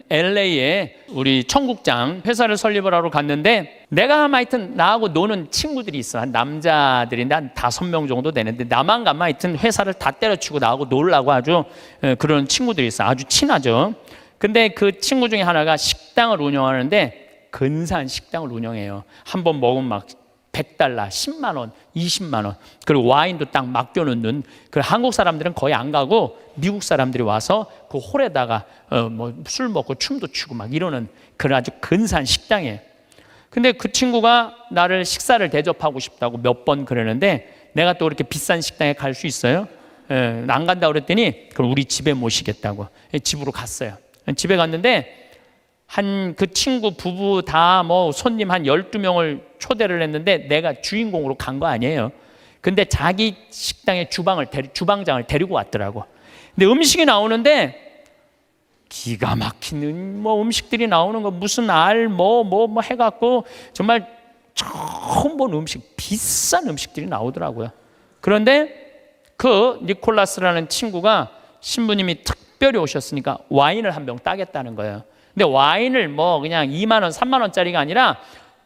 LA에 우리 청국장 회사를 설립을 하러 갔는데, 내가 하여튼 나하고 노는 친구들이 있어. 한 남자들인데 한 5명 정도 되는데, 나만 가면 하여튼 회사를 다 때려치고 나하고 놀라고 아주 그런 친구들이 있어. 아주 친하죠. 근데 그 친구 중에 하나가 식당을 운영하는데, 근사한 식당을 운영해요. 한 번 먹으면 막 $100, 10만 원, 20만 원. 그리고 와인도 딱 맡겨놓는. 그 한국 사람들은 거의 안 가고 미국 사람들이 와서 그 홀에다가 뭐 술 먹고 춤도 추고 막 이러는 그런 아주 근사한 식당이에요. 근데 그 친구가 나를 식사를 대접하고 싶다고 몇 번 그러는데, 내가 또 이렇게 비싼 식당에 갈 수 있어요? 안 간다고 그랬더니 그럼 우리 집에 모시겠다고 집으로 갔어요. 집에 갔는데 그 친구 부부 다 뭐 손님 한 12명을 초대를 했는데, 내가 주인공으로 간 거 아니에요. 근데 자기 식당에 주방장을 데리고 왔더라고. 근데 음식이 나오는데 기가 막히는 뭐 음식들이 나오는 거, 무슨 뭐 해갖고 정말 처음 본 음식, 비싼 음식들이 나오더라고요. 그런데 그 니콜라스라는 친구가 신부님이 특별히 오셨으니까 와인을 한 병 따겠다는 거예요. 근데 와인을 뭐 그냥 2만 원, 3만 원짜리가 아니라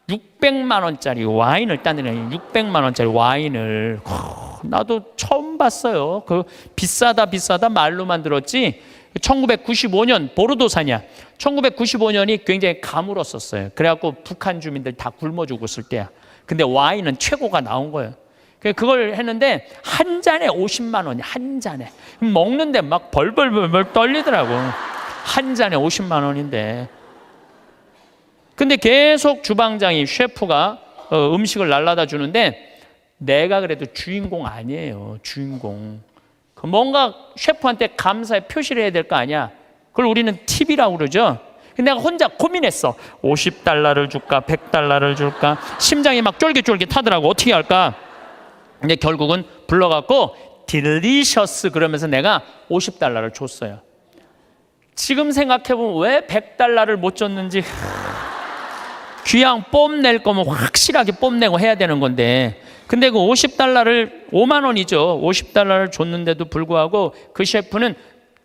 600만 원짜리 와인을 따는, 600만 원짜리 와인을. 나도 처음 봤어요. 그 비싸다 말로만 들었지. 1995년 보르도산이야. 1995년이 굉장히 가물었었어요. 그래갖고 북한 주민들 다 굶어 죽었을 때야. 근데 와인은 최고가 나온 거예요. 그걸 했는데 한 잔에 50만 원이, 한 잔에. 먹는데 막 벌벌 떨리더라고. 한 잔에 50만 원인데. 근데 계속 주방장이, 셰프가 음식을 날라다 주는데, 내가 그래도 주인공 아니에요. 주인공. 뭔가 셰프한테 감사의 표시를 해야 될 거 아니야. 그걸 우리는 팁이라고 그러죠. 근데 내가 혼자 고민했어. $50를 줄까, $100를 줄까. 심장이 막 쫄깃쫄깃하더라고. 어떻게 할까. 근데 결국은 불러갖고 딜리셔스 그러면서 내가 $50를 줬어요. 지금 생각해보면 왜 $100를 못 줬는지. 귀양 뽐낼 거면 확실하게 뽐내고 해야 되는 건데, 근데 그 $50를, 5만 원이죠. $50를 줬는데도 불구하고 그 셰프는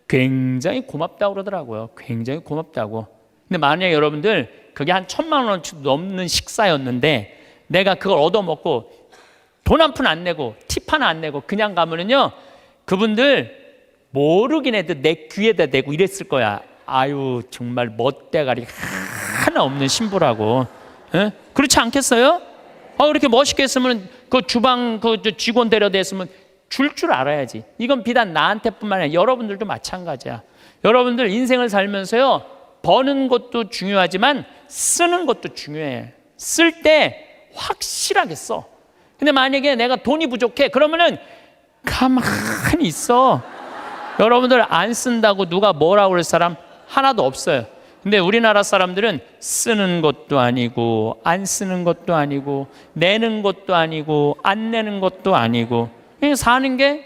굉장히 고맙다고 그러더라고요. 굉장히 고맙다고. 근데 만약에 여러분들 그게 한 1,000만 원치 넘는 식사였는데, 내가 그걸 얻어먹고 돈 한 푼 안 내고 팁 하나 안 내고 그냥 가면은요, 그분들 모르긴 해도 내 귀에다 대고 이랬을 거야. 아유, 정말 멋대가리 하나 없는 신부라고. 에? 그렇지 않겠어요? 그렇게 멋있게 했으면 그 주방 그 직원 데려다 줄 알아야지. 이건 비단 나한테뿐만 아니라 여러분들도 마찬가지야. 여러분들 인생을 살면서요, 버는 것도 중요하지만 쓰는 것도 중요해. 쓸 때 확실하게 써. 근데 만약에 내가 돈이 부족해, 그러면은 가만히 있어. 여러분들 안 쓴다고 누가 뭐라고 그럴 사람 하나도 없어요. 근데 우리나라 사람들은 쓰는 것도 아니고 안 쓰는 것도 아니고 내는 것도 아니고 안 내는 것도 아니고 사는 게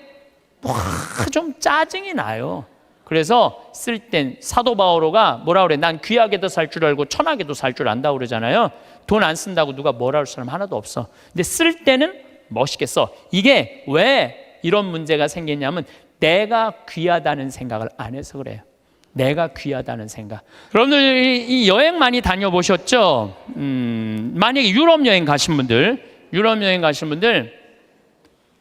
좀 짜증이 나요. 그래서 쓸 땐 사도 바오로가 뭐라 그래? 난 귀하게도 살 줄 알고 천하게도 살 줄 안다고 그러잖아요. 돈 안 쓴다고 누가 뭐라 할 사람 하나도 없어. 근데 쓸 때는 멋있게 써. 이게 왜 이런 문제가 생겼냐면, 내가 귀하다는 생각을 안 해서 그래요. 내가 귀하다는 생각. 여러분들 이 여행 많이 다녀보셨죠? 만약에 유럽 여행 가신 분들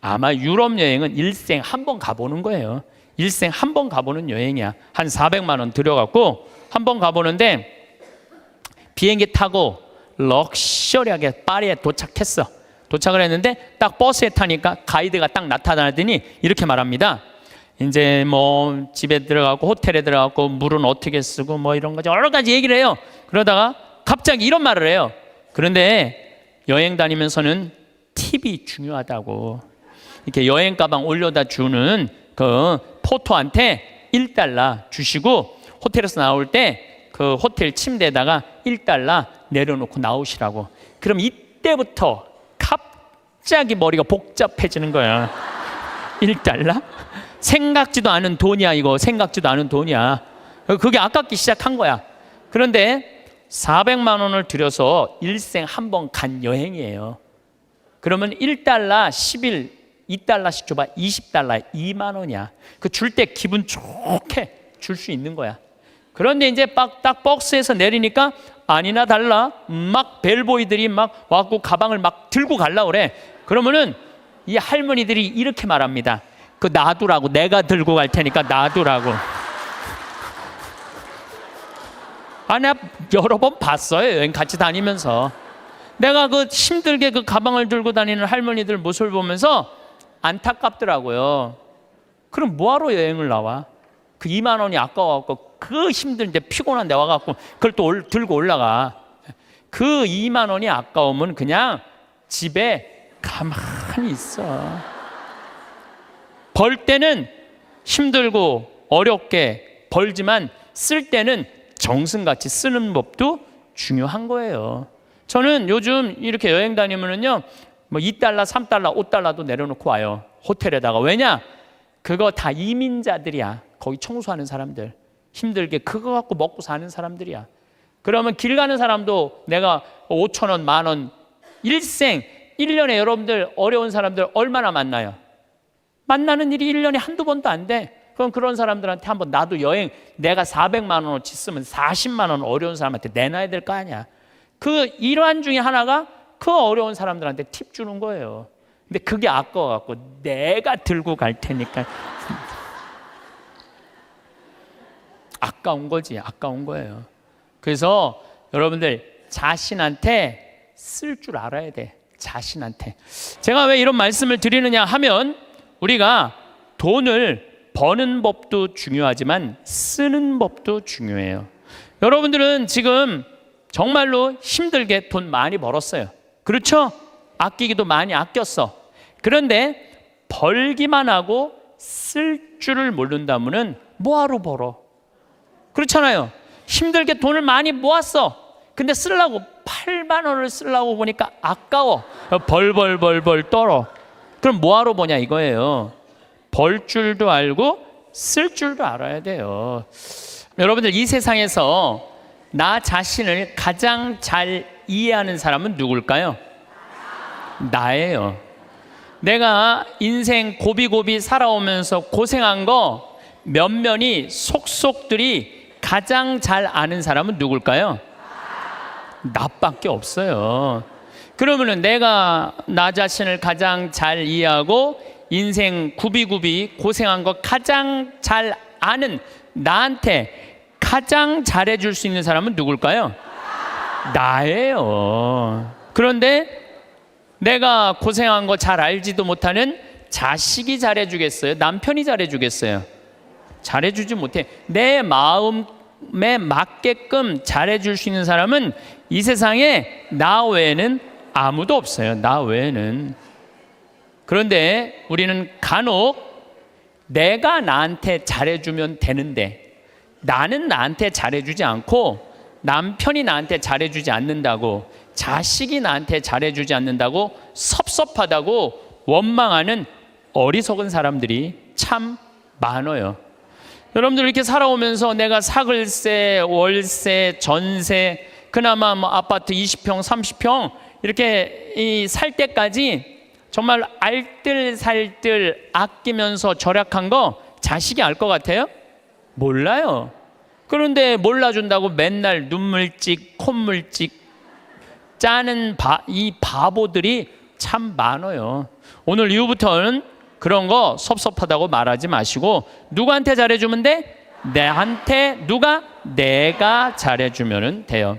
아마 유럽 여행은 일생 한 번 가보는 거예요. 일생 한 번 가보는 여행이야. 한 400만 원 들여갖고 한 번 가보는데, 비행기 타고 럭셔리하게 파리에 도착했어. 도착을 했는데 딱 버스에 타니까 가이드가 딱 나타나더니 이렇게 말합니다. 이제 뭐 집에 들어가고 호텔에 들어가고 물은 어떻게 쓰고 뭐 이런 거죠. 여러 가지 얘기를 해요. 그러다가 갑자기 이런 말을 해요. 그런데 여행 다니면서는 팁이 중요하다고. 이렇게 여행 가방 올려다 주는 그 포토한테 $1 주시고, 호텔에서 나올 때 그 호텔 침대에다가 $1 내려놓고 나오시라고. 그럼 이때부터 갑자기 머리가 복잡해지는 거야. $1? 생각지도 않은 돈이야. 이거 생각지도 않은 돈이야. 그게 아깝기 시작한 거야. 그런데 400만 원을 들여서 일생 한 번 간 여행이에요. 그러면 $1, 10일, $2씩 줘봐. $20, 2만 원이야. 그 줄 때 기분 좋게 줄 수 있는 거야. 그런데 이제 딱 버스에서 내리니까 아니나 달라 막 벨보이들이 막 와갖고 가방을 막 들고 갈라 그래. 그러면은 이 할머니들이 이렇게 말합니다. 그 놔두라고, 내가 들고 갈 테니까 놔두라고. 아, 내가 여러 번 봤어요. 여행 같이 다니면서. 내가 그 힘들게 그 가방을 들고 다니는 할머니들 모습을 보면서 안타깝더라고요. 그럼 뭐하러 여행을 나와? 그 2만 원이 아까워갖고 그 힘든데 피곤한데 와갖고 그걸 또 들고 올라가. 그 2만 원이 아까우면 그냥 집에 가만히 있어. 벌 때는 힘들고 어렵게 벌지만 쓸 때는 정승같이 쓰는 법도 중요한 거예요. 저는 요즘 이렇게 여행 다니면은요, 뭐 2달러, 3달러, 5달러도 내려놓고 와요. 호텔에다가. 왜냐? 그거 다 이민자들이야. 거기 청소하는 사람들. 힘들게 그거 갖고 먹고 사는 사람들이야. 그러면 길 가는 사람도 내가 5천 원, 만 원, 일생, 1년에 여러분들 어려운 사람들 얼마나 만나요? 만나는 일이 1년에 한두 번도 안 돼. 그럼 그런 사람들한테 한번 나도 여행 내가 400만 원어치 쓰면 40만 원 어려운 사람한테 내놔야 될 거 아니야. 그 일환 중에 하나가 그 어려운 사람들한테 팁 주는 거예요. 근데 그게 아까워갖고 내가 들고 갈 테니까 아까운 거지. 아까운 거예요. 그래서 여러분들 자신한테 쓸 줄 알아야 돼. 자신한테. 제가 왜 이런 말씀을 드리느냐 하면 우리가 돈을 버는 법도 중요하지만 쓰는 법도 중요해요. 여러분들은 지금 정말로 힘들게 돈 많이 벌었어요. 그렇죠? 아끼기도 많이 아꼈어. 그런데 벌기만 하고 쓸 줄을 모른다면은 뭐하러 벌어? 그렇잖아요. 힘들게 돈을 많이 모았어. 근데 쓰려고 8만 원을 쓰려고 보니까 아까워. 벌 떨어. 그럼 뭐하러 버냐 이거예요. 벌 줄도 알고 쓸 줄도 알아야 돼요. 여러분들 이 세상에서 나 자신을 가장 잘 이해하는 사람은 누굴까요? 나예요. 내가 인생 고비고비 살아오면서 고생한 거 면면이 속속들이 가장 잘 아는 사람은 누굴까요? 나밖에 없어요. 그러면은 내가 나 자신을 가장 잘 이해하고 인생 구비구비 고생한 거 가장 잘 아는 나한테 가장 잘해줄 수 있는 사람은 누굴까요? 나예요. 그런데 내가 고생한 거 잘 알지도 못하는 자식이 잘해주겠어요? 남편이 잘해주겠어요? 잘해주지 못해. 내 마음에 맞게끔 잘해줄 수 있는 사람은 이 세상에 나 외에는 아무도 없어요. 나 외에는. 그런데 우리는 간혹 내가 나한테 잘해주면 되는데 나는 나한테 잘해주지 않고 남편이 나한테 잘해주지 않는다고 자식이 나한테 잘해주지 않는다고 섭섭하다고 원망하는 어리석은 사람들이 참 많아요. 여러분들 이렇게 살아오면서 내가 사글세, 월세, 전세, 그나마 뭐 아파트 20평, 30평 이렇게 살 때까지 정말 알뜰살뜰 아끼면서 절약한 거 자식이 알 것 같아요? 몰라요. 그런데 몰라준다고 맨날 눈물찍, 콧물찍 짜는 이 바보들이 참 많아요. 오늘 이후부터는 그런 거 섭섭하다고 말하지 마시고 누구한테 잘해주면 돼? 내한테 누가? 내가 잘해주면 돼요.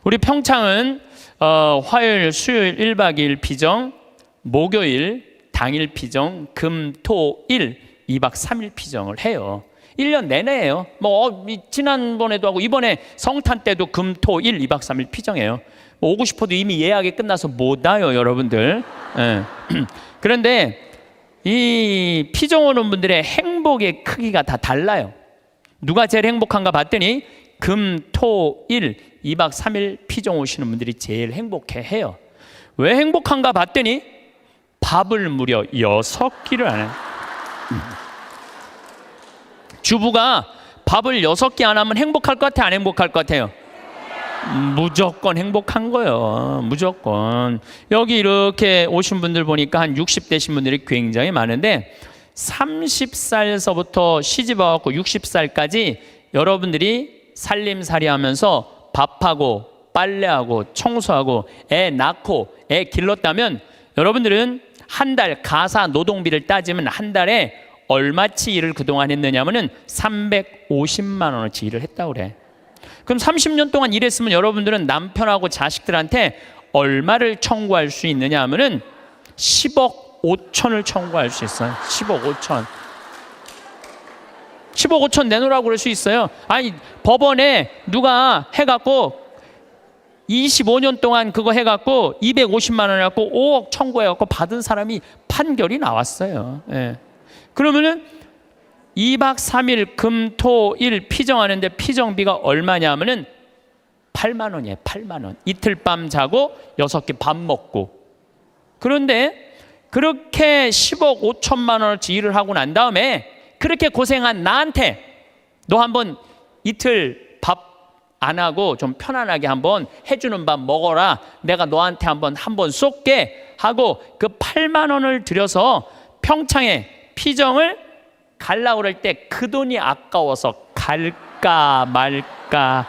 우리 평창은 화요일, 수요일 1박 2일 피정, 목요일 당일 피정, 금, 토, 일 2박 3일 피정을 해요. 1년 내내 해요. 지난번에도 하고 이번에 성탄 때도 금, 토, 일 2박 3일 피정해요. 오고 싶어도 이미 예약이 끝나서 못 와요, 여러분들. 네. 그런데 이 피정 오는 분들의 행복의 크기가 다 달라요. 누가 제일 행복한가 봤더니 금, 토, 일 2박 3일 피정 오시는 분들이 제일 행복해 해요. 왜 행복한가 봤더니 밥을 무려 6끼를 안 해요. 주부가 밥을 6끼 안 하면 행복할 것 같아, 안 행복할 것 같아요? 무조건 행복한 거예요. 무조건. 여기 이렇게 오신 분들 보니까 한 60대신 분들이 굉장히 많은데 30살서부터 시집 와갖고 60살까지 여러분들이 살림살이 하면서 밥하고 빨래하고 청소하고 애 낳고 애 길렀다면 여러분들은 한 달 가사 노동비를 따지면 한 달에 얼마치 일을 그동안 했느냐면은 350만 원어치 일을 했다고 그래. 그럼 30년 동안 일했으면 여러분들은 남편하고 자식들한테 얼마를 청구할 수 있느냐 하면은 10억 5천을 청구할 수 있어요. 10억 5천. 10억 5천 내놓으라고 그럴 수 있어요. 아니 법원에 누가 해갖고 25년 동안 그거 해갖고 250만 원 해갖고 5억 청구해갖고 받은 사람이 판결이 나왔어요. 예. 그러면은 2박 3일 금토일 피정하는데 피정비가 얼마냐 하면은 8만 원이에요. 8만 원. 이틀 밤 자고 6끼 밥 먹고. 그런데 그렇게 10억 5천만 원어치 일을 하고 난 다음에 그렇게 고생한 나한테 너 한번 이틀 밥 안 하고 좀 편안하게 한번 해주는 밥 먹어라. 내가 너한테 한번 쏠게 하고 그 8만 원을 들여서 평창에 피정을 갈라고 그럴 때 그 돈이 아까워서 갈까 말까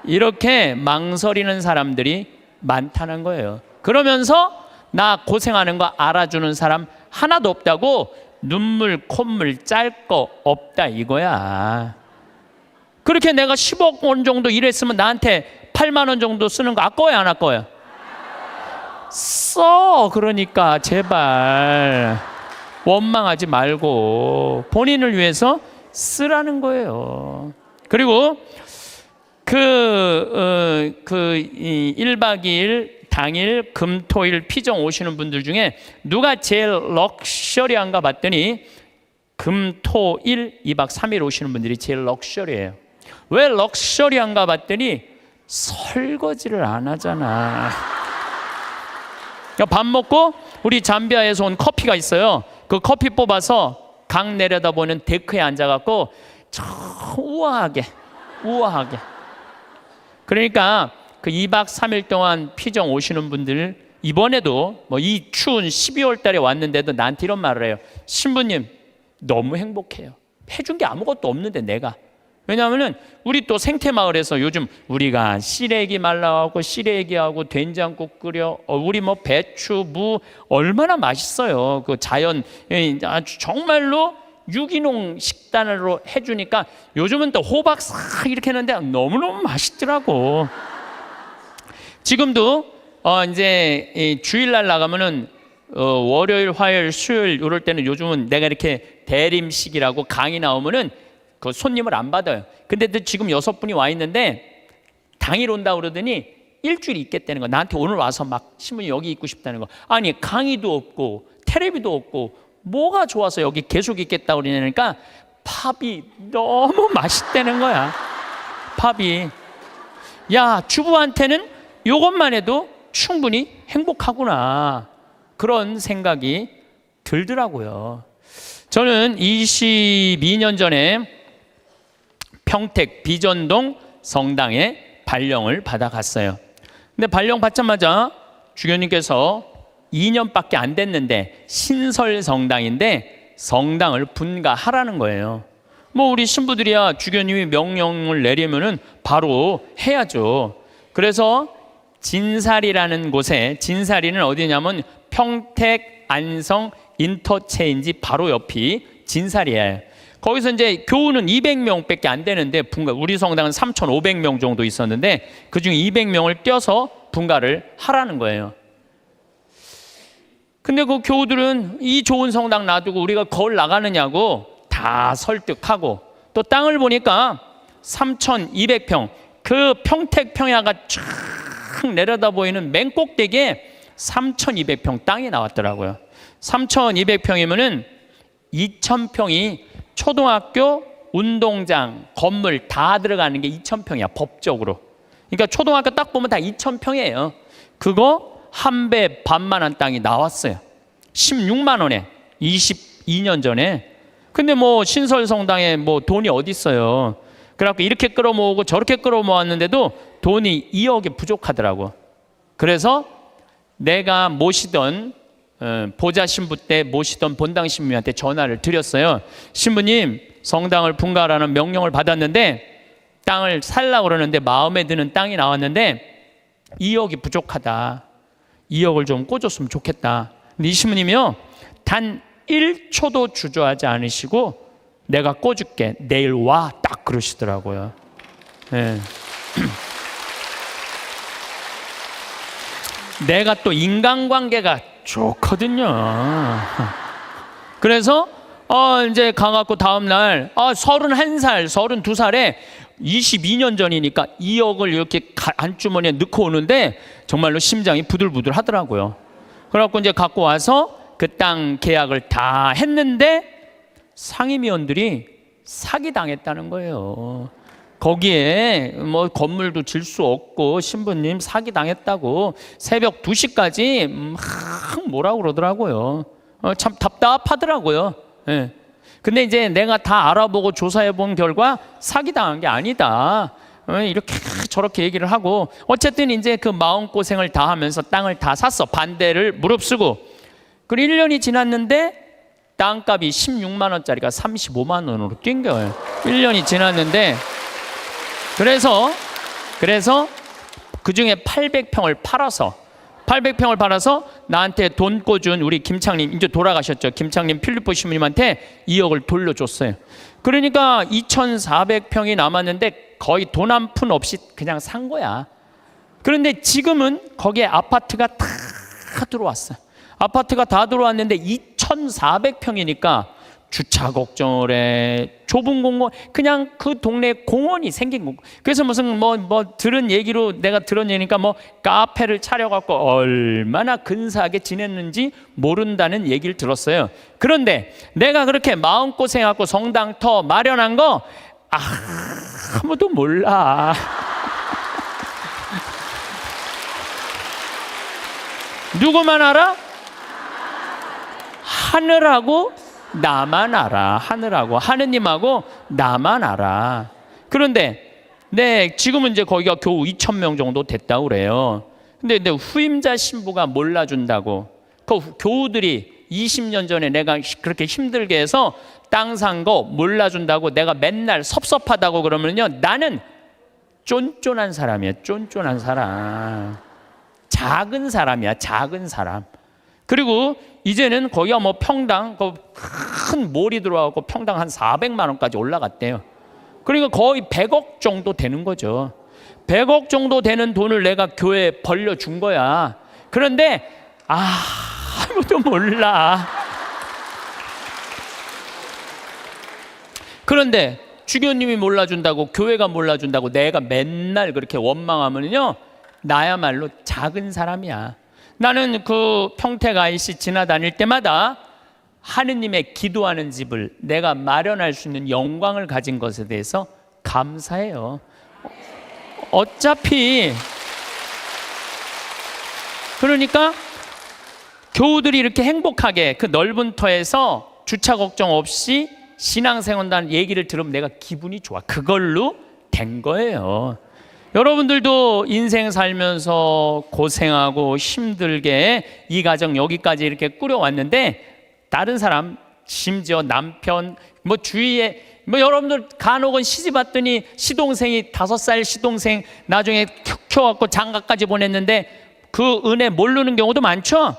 이렇게 망설이는 사람들이 많다는 거예요. 그러면서 나 고생하는 거 알아주는 사람 하나도 없다고 눈물 콧물 짤 거 없다 이거야. 그렇게 내가 10억 원 정도 일했으면 나한테 8만 원 정도 쓰는 거 아까워요 안 아까워요? 써. 그러니까 제발 원망하지 말고 본인을 위해서 쓰라는 거예요. 그리고 그 1박 2일 당일 금토일 피정 오시는 분들 중에 누가 제일 럭셔리한가 봤더니 금토일 2박 3일 오시는 분들이 제일 럭셔리해요. 왜 럭셔리한가 봤더니 설거지를 안 하잖아. 밥 먹고 우리 잠비아에서 온 커피가 있어요. 그 커피 뽑아서 강 내려다보는 데크에 앉아갖고 저 우아하게 그러니까 그 2박 3일 동안 피정 오시는 분들 이번에도 뭐 이 추운 12월 달에 왔는데도 나한테 이런 말을 해요. 신부님 너무 행복해요. 해준 게 아무것도 없는데 내가. 왜냐하면은 우리 또 생태마을에서 요즘 우리가 시래기 말라하고 시래기하고 된장국 끓여 우리 뭐 배추 무 얼마나 맛있어요. 그 자연 아주 정말로 유기농 식단으로 해주니까 요즘은 또 호박 싹 이렇게 했는데 너무너무 맛있더라고. 지금도 이제 주일날 나가면은 월요일 화요일 수요일 이럴 때는 요즘은 내가 이렇게 대림식이라고 강의 나오면은 그 손님을 안 받아요. 근데 지금 6분이 와 있는데 당일 온다 그러더니 일주일 있겠다는 거. 나한테 오늘 와서 막 신부님 여기 있고 싶다는 거. 아니 강의도 없고 텔레비도 없고 뭐가 좋아서 여기 계속 있겠다 그러니까 팝이 너무 맛있다는 거야. 팝이. 야 주부한테는 이것만 해도 충분히 행복하구나. 그런 생각이 들더라고요. 저는 22년 전에 평택 비전동 성당에 발령을 받아갔어요. 근데 발령 받자마자 주교님께서 2년밖에 안 됐는데 신설 성당인데 성당을 분가하라는 거예요. 뭐 우리 신부들이야 주교님이 명령을 내리면은 바로 해야죠. 그래서 진사리라는 곳에, 진사리는 어디냐면 평택 안성 인터체인지 바로 옆이 진사리예요. 거기서 이제 교우는 200명밖에 안 되는데 분가, 우리 성당은 3,500명 정도 있었는데 그중에 200명을 떼어서 분가를 하라는 거예요. 근데 그 교우들은 이 좋은 성당 놔두고 우리가 거울 나가느냐고 다 설득하고, 또 땅을 보니까 3,200평, 그 평택 평야가 쫙 내려다 보이는 맨 꼭대기에 3,200평 땅이 나왔더라고요. 3,200평이면은 2,000평이 초등학교, 운동장, 건물 다 들어가는 게 2,000평이야 법적으로. 그러니까 초등학교 딱 보면 다 2,000평이에요. 그거 한 배 반만한 땅이 나왔어요. 16만 원에 22년 전에. 근데 뭐 신설성당에 뭐 돈이 어디 있어요. 그래갖고 이렇게 끌어모으고 저렇게 끌어모았는데도 돈이 2억이 부족하더라고. 그래서 내가 모시던 보좌 신부 때 모시던 본당 신부님한테 전화를 드렸어요. 신부님 성당을 분가하라는 명령을 받았는데 땅을 살라고 그러는데 마음에 드는 땅이 나왔는데 2억이 부족하다. 2억을 좀 꿔줬으면 좋겠다. 근데 이 시부님이요, 단 1초도 주저하지 않으시고 내가 꿔줄게, 내일 와, 딱 그러시더라고요. 네. 내가 또 인간관계가 좋거든요. 그래서 이제 가갖고 다음날 31살, 32살에 22년 전이니까 2억을 이렇게 안주머니에 넣고 오는데 정말로 심장이 부들부들 하더라고요. 그래갖고 이제 갖고 와서 그 땅 계약을 다 했는데 상임위원들이 사기당했다는 거예요. 거기에 뭐 건물도 질 수 없고 신부님 사기당했다고 새벽 2시까지 막 뭐라고 그러더라고요. 참 답답하더라고요. 예. 근데 이제 내가 다 알아보고 조사해 본 결과 사기당한 게 아니다. 이렇게 저렇게 얘기를 하고 어쨌든 이제 그 마음고생을 다 하면서 땅을 다 샀어. 반대를 무릅쓰고. 그리고 1년이 지났는데 땅값이 16만 원짜리가 35만 원으로 뛴 거예요. 1년이 지났는데 그래서 그중에 800평을 팔아서 나한테 돈 꿔준 우리 김창림, 이제 돌아가셨죠. 김창림 필리포 신부님한테 2억을 돌려줬어요. 그러니까 2,400평이 남았는데 거의 돈 한 푼 없이 그냥 산 거야. 그런데 지금은 거기에 아파트가 다 들어왔어요. 아파트가 다 들어왔는데 2,400평이니까 주차 걱정을 해. 좁은 공원, 그냥 그 동네에 공원이 생긴 거. 그래서 무슨 들은 얘기로 내가 들은 얘기니까 카페를 차려갖고 얼마나 근사하게 지냈는지 모른다는 얘기를 들었어요. 그런데 내가 그렇게 마음고생하고 성당터 마련한 거 아무도 몰라. 누구만 알아? 하늘하고 나만 알아. 하늘하고 하느님하고 나만 알아. 그런데 지금은 이제 거기가 겨우 2,000명 정도 됐다고 그래요. 근데 후임자 신부가 몰라준다고 그 교우들이 20년 전에 내가 그렇게 힘들게 해서 땅 산 거 몰라준다고 내가 맨날 섭섭하다고 그러면요, 나는 쫀쫀한 사람이야. 쫀쫀한 사람, 작은 사람이야. 작은 사람. 그리고 이제는 거기가 평당 큰 몰이 들어가고 평당 한 400만 원까지 올라갔대요. 그러니까 거의 100억 정도 되는 거죠. 100억 정도 되는 돈을 내가 교회에 벌려준 거야. 그런데 아무도 몰라. 그런데 주교님이 몰라준다고, 교회가 몰라준다고 내가 맨날 그렇게 원망하면요, 나야말로 작은 사람이야. 나는 그 평택 IC 지나다닐 때마다 하느님의 기도하는 집을 내가 마련할 수 있는 영광을 가진 것에 대해서 감사해요. 어차피 그러니까 교우들이 이렇게 행복하게 그 넓은 터에서 주차 걱정 없이 신앙생활한다는 얘기를 들으면 내가 기분이 좋아. 그걸로 된 거예요. 여러분들도 인생 살면서 고생하고 힘들게 이 가정 여기까지 이렇게 꾸려왔는데 다른 사람, 심지어 남편, 주위에 여러분들 간혹은 시집 왔더니 시동생이 5살 시동생 나중에 키워갖고 장가까지 보냈는데 그 은혜 모르는 경우도 많죠?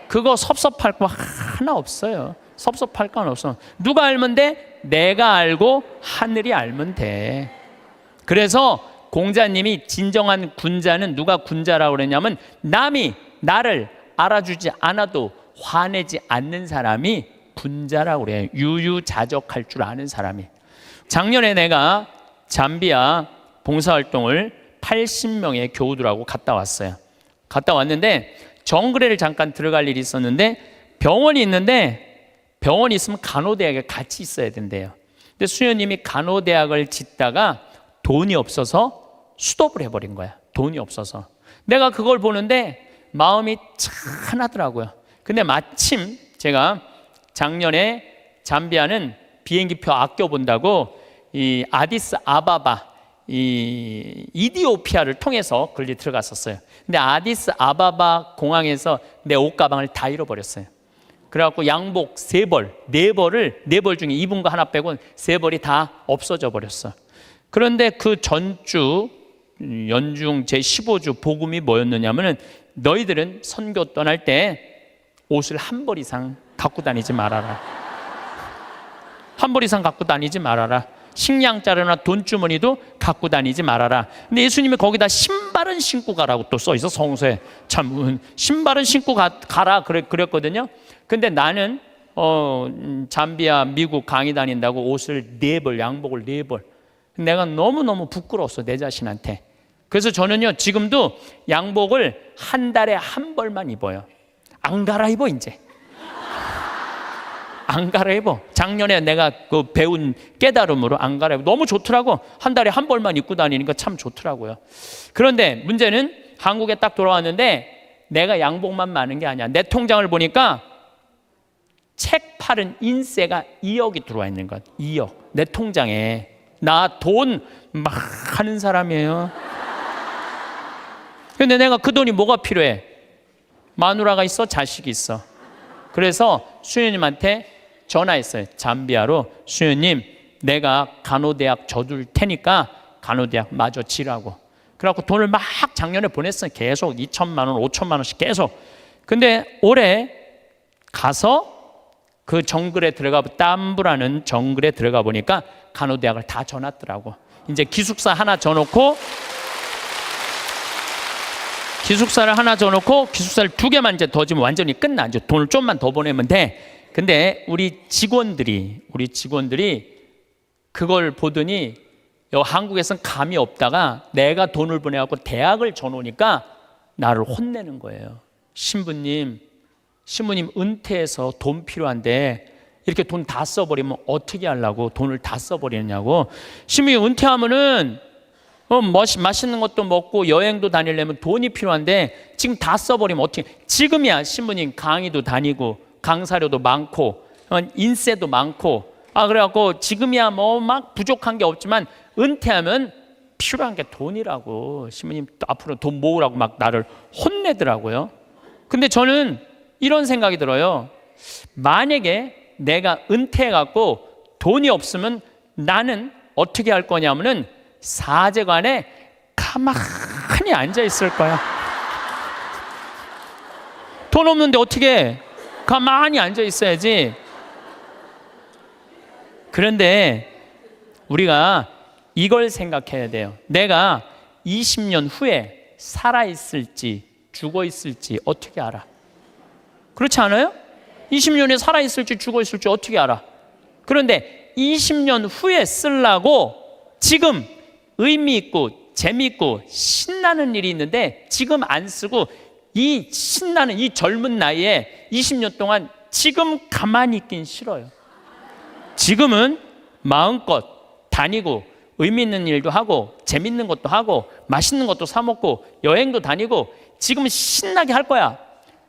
그거 섭섭할 거 하나 없어요. 섭섭할 건 없어. 누가 알면 돼? 내가 알고 하늘이 알면 돼. 그래서 공자님이 진정한 군자는 누가 군자라고 그랬냐면 남이 나를 알아주지 않아도 화내지 않는 사람이 군자라고 그래요. 유유자적할 줄 아는 사람이. 작년에 내가 잠비아 봉사활동을 80명의 교우들하고 갔다 왔어요. 갔다 왔는데 정글에를 잠깐 들어갈 일이 있었는데 병원이 있는데 병원이 있으면 간호대학에 같이 있어야 된대요. 근데 수녀님이 간호대학을 짓다가 돈이 없어서 수도를 해버린 거야. 돈이 없어서. 내가 그걸 보는데 마음이 짠하더라고요. 근데 마침 제가 작년에 잠비아는 비행기표 아껴본다고 이 아디스 아바바, 이 이디오피아를 통해서 걸리 들어갔었어요. 근데 아디스 아바바 공항에서 내 옷가방을 다 잃어버렸어요. 그래갖고 양복 3벌, 4벌을 4벌 중에 입은 거 하나 빼고 3벌이 다 없어져 버렸어. 그런데 그 전주 연중 제15주 복음이 뭐였느냐면은 너희들은 선교 떠날 때 옷을 1벌 이상 갖고 다니지 말아라. 1벌 이상 갖고 다니지 말아라. 식량자루나 돈주머니도 갖고 다니지 말아라. 근데 예수님이 거기다 신발은 신고 가라고 또 써 있어. 성서에 참 신발은 신고 가라 그랬거든요. 근데 나는 잠비아 미국 강의 다닌다고 옷을 4벌, 양복을 4벌. 내가 너무너무 부끄러웠어, 내 자신한테. 그래서 저는요 지금도 양복을 한 달에 1벌만 입어요. 안 갈아입어 이제. 안 갈아입어. 작년에 내가 그 배운 깨달음으로 안 갈아입어. 너무 좋더라고. 한 달에 1벌만 입고 다니니까 참 좋더라고요. 그런데 문제는 한국에 딱 돌아왔는데 내가 양복만 많은 게 아니야. 내 통장을 보니까 책 팔은 인세가 2억이 들어와 있는 것. 2억. 내 통장에. 나 돈 막 하는 사람이에요. 근데 내가 그 돈이 뭐가 필요해? 마누라가 있어? 자식이 있어. 그래서 수녀님한테 전화했어요. 잠비아로. 수녀님, 내가 간호대학 져둘 테니까 간호대학 마저 지라고. 그래갖고 돈을 막 작년에 보냈어요. 계속 2천만 원, 5천만 원씩 계속. 근데 올해 가서 그 정글에 들어가, 땀부라는 정글에 들어가 보니까 간호대학을 다 져놨더라고. 이제 기숙사 하나 져놓고, 기숙사를 2개만 이제 더 지면 완전히 끝나. 이제 돈을 좀만 더 보내면 돼. 근데 우리 직원들이 그걸 보더니 한국에서는 감이 없다가 내가 돈을 보내갖고 대학을 져놓으니까 나를 혼내는 거예요. 신부님 은퇴해서 돈 필요한데 이렇게 돈 다 써버리면 어떻게 하려고 돈을 다 써버리느냐고. 신부님 은퇴하면은 맛있는 것도 먹고 여행도 다니려면 돈이 필요한데 지금 다 써버리면 어떻게. 지금이야 신부님 강의도 다니고 강사료도 많고 인세도 많고 그래갖고 지금이야 뭐 막 부족한 게 없지만 은퇴하면 필요한 게 돈이라고. 신부님 또 앞으로 돈 모으라고 막 나를 혼내더라고요. 근데 저는 이런 생각이 들어요. 만약에 내가 은퇴해갖고 돈이 없으면 나는 어떻게 할 거냐면은 사제관에 가만히 앉아 있을 거야. 돈 없는데 어떻게 해? 가만히 앉아 있어야지. 그런데 우리가 이걸 생각해야 돼요. 내가 20년 후에 살아있을지 죽어있을지 어떻게 알아? 그렇지 않아요? 20년에 살아있을지 죽어있을지 어떻게 알아? 그런데 20년 후에 쓰려고 지금 의미 있고 재미있고 신나는 일이 있는데 지금 안 쓰고 이 신나는 이 젊은 나이에 20년 동안 지금 가만히 있긴 싫어요. 지금은 마음껏 다니고 의미 있는 일도 하고 재밌는 것도 하고 맛있는 것도 사 먹고 여행도 다니고 지금은 신나게 할 거야.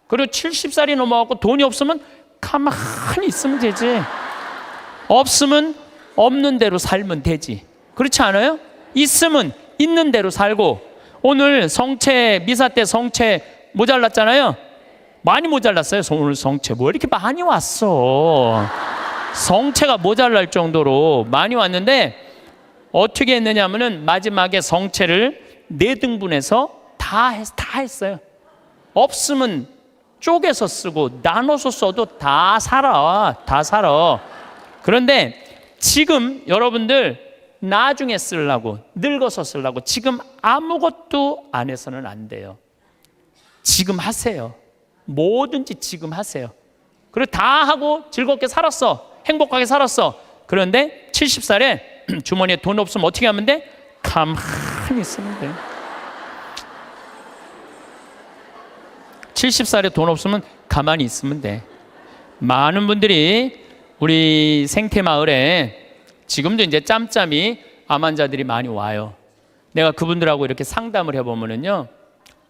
그리고 70살이 넘어가고 돈이 없으면 가만히 있으면 되지. 없으면 없는 대로 살면 되지. 그렇지 않아요? 있으면 있는 대로 살고. 오늘 성채 미사 때 성채 모자랐잖아요. 많이 모자랐어요. 오늘 성채 뭐 이렇게 많이 왔어. 성채가 모자랄 정도로 많이 왔는데 어떻게 했느냐면은 마지막에 성채를 4등분해서 다 했어요. 없으면 쪼개서 쓰고 나눠서 써도 다 살아. 그런데 지금 여러분들 나중에 쓰려고 늙어서 쓰려고 지금 아무것도 안 해서는 안 돼요. 지금 하세요. 뭐든지 지금 하세요. 그리고 다 하고 즐겁게 살았어. 행복하게 살았어. 그런데 70살에 주머니에 돈 없으면 어떻게 하면 돼? 가만히 있으면 돼. 70살에 돈 없으면 가만히 있으면 돼. 많은 분들이 우리 생태마을에 지금도 이제 짬짬이 암 환자들이 많이 와요. 내가 그분들하고 이렇게 상담을 해보면은요,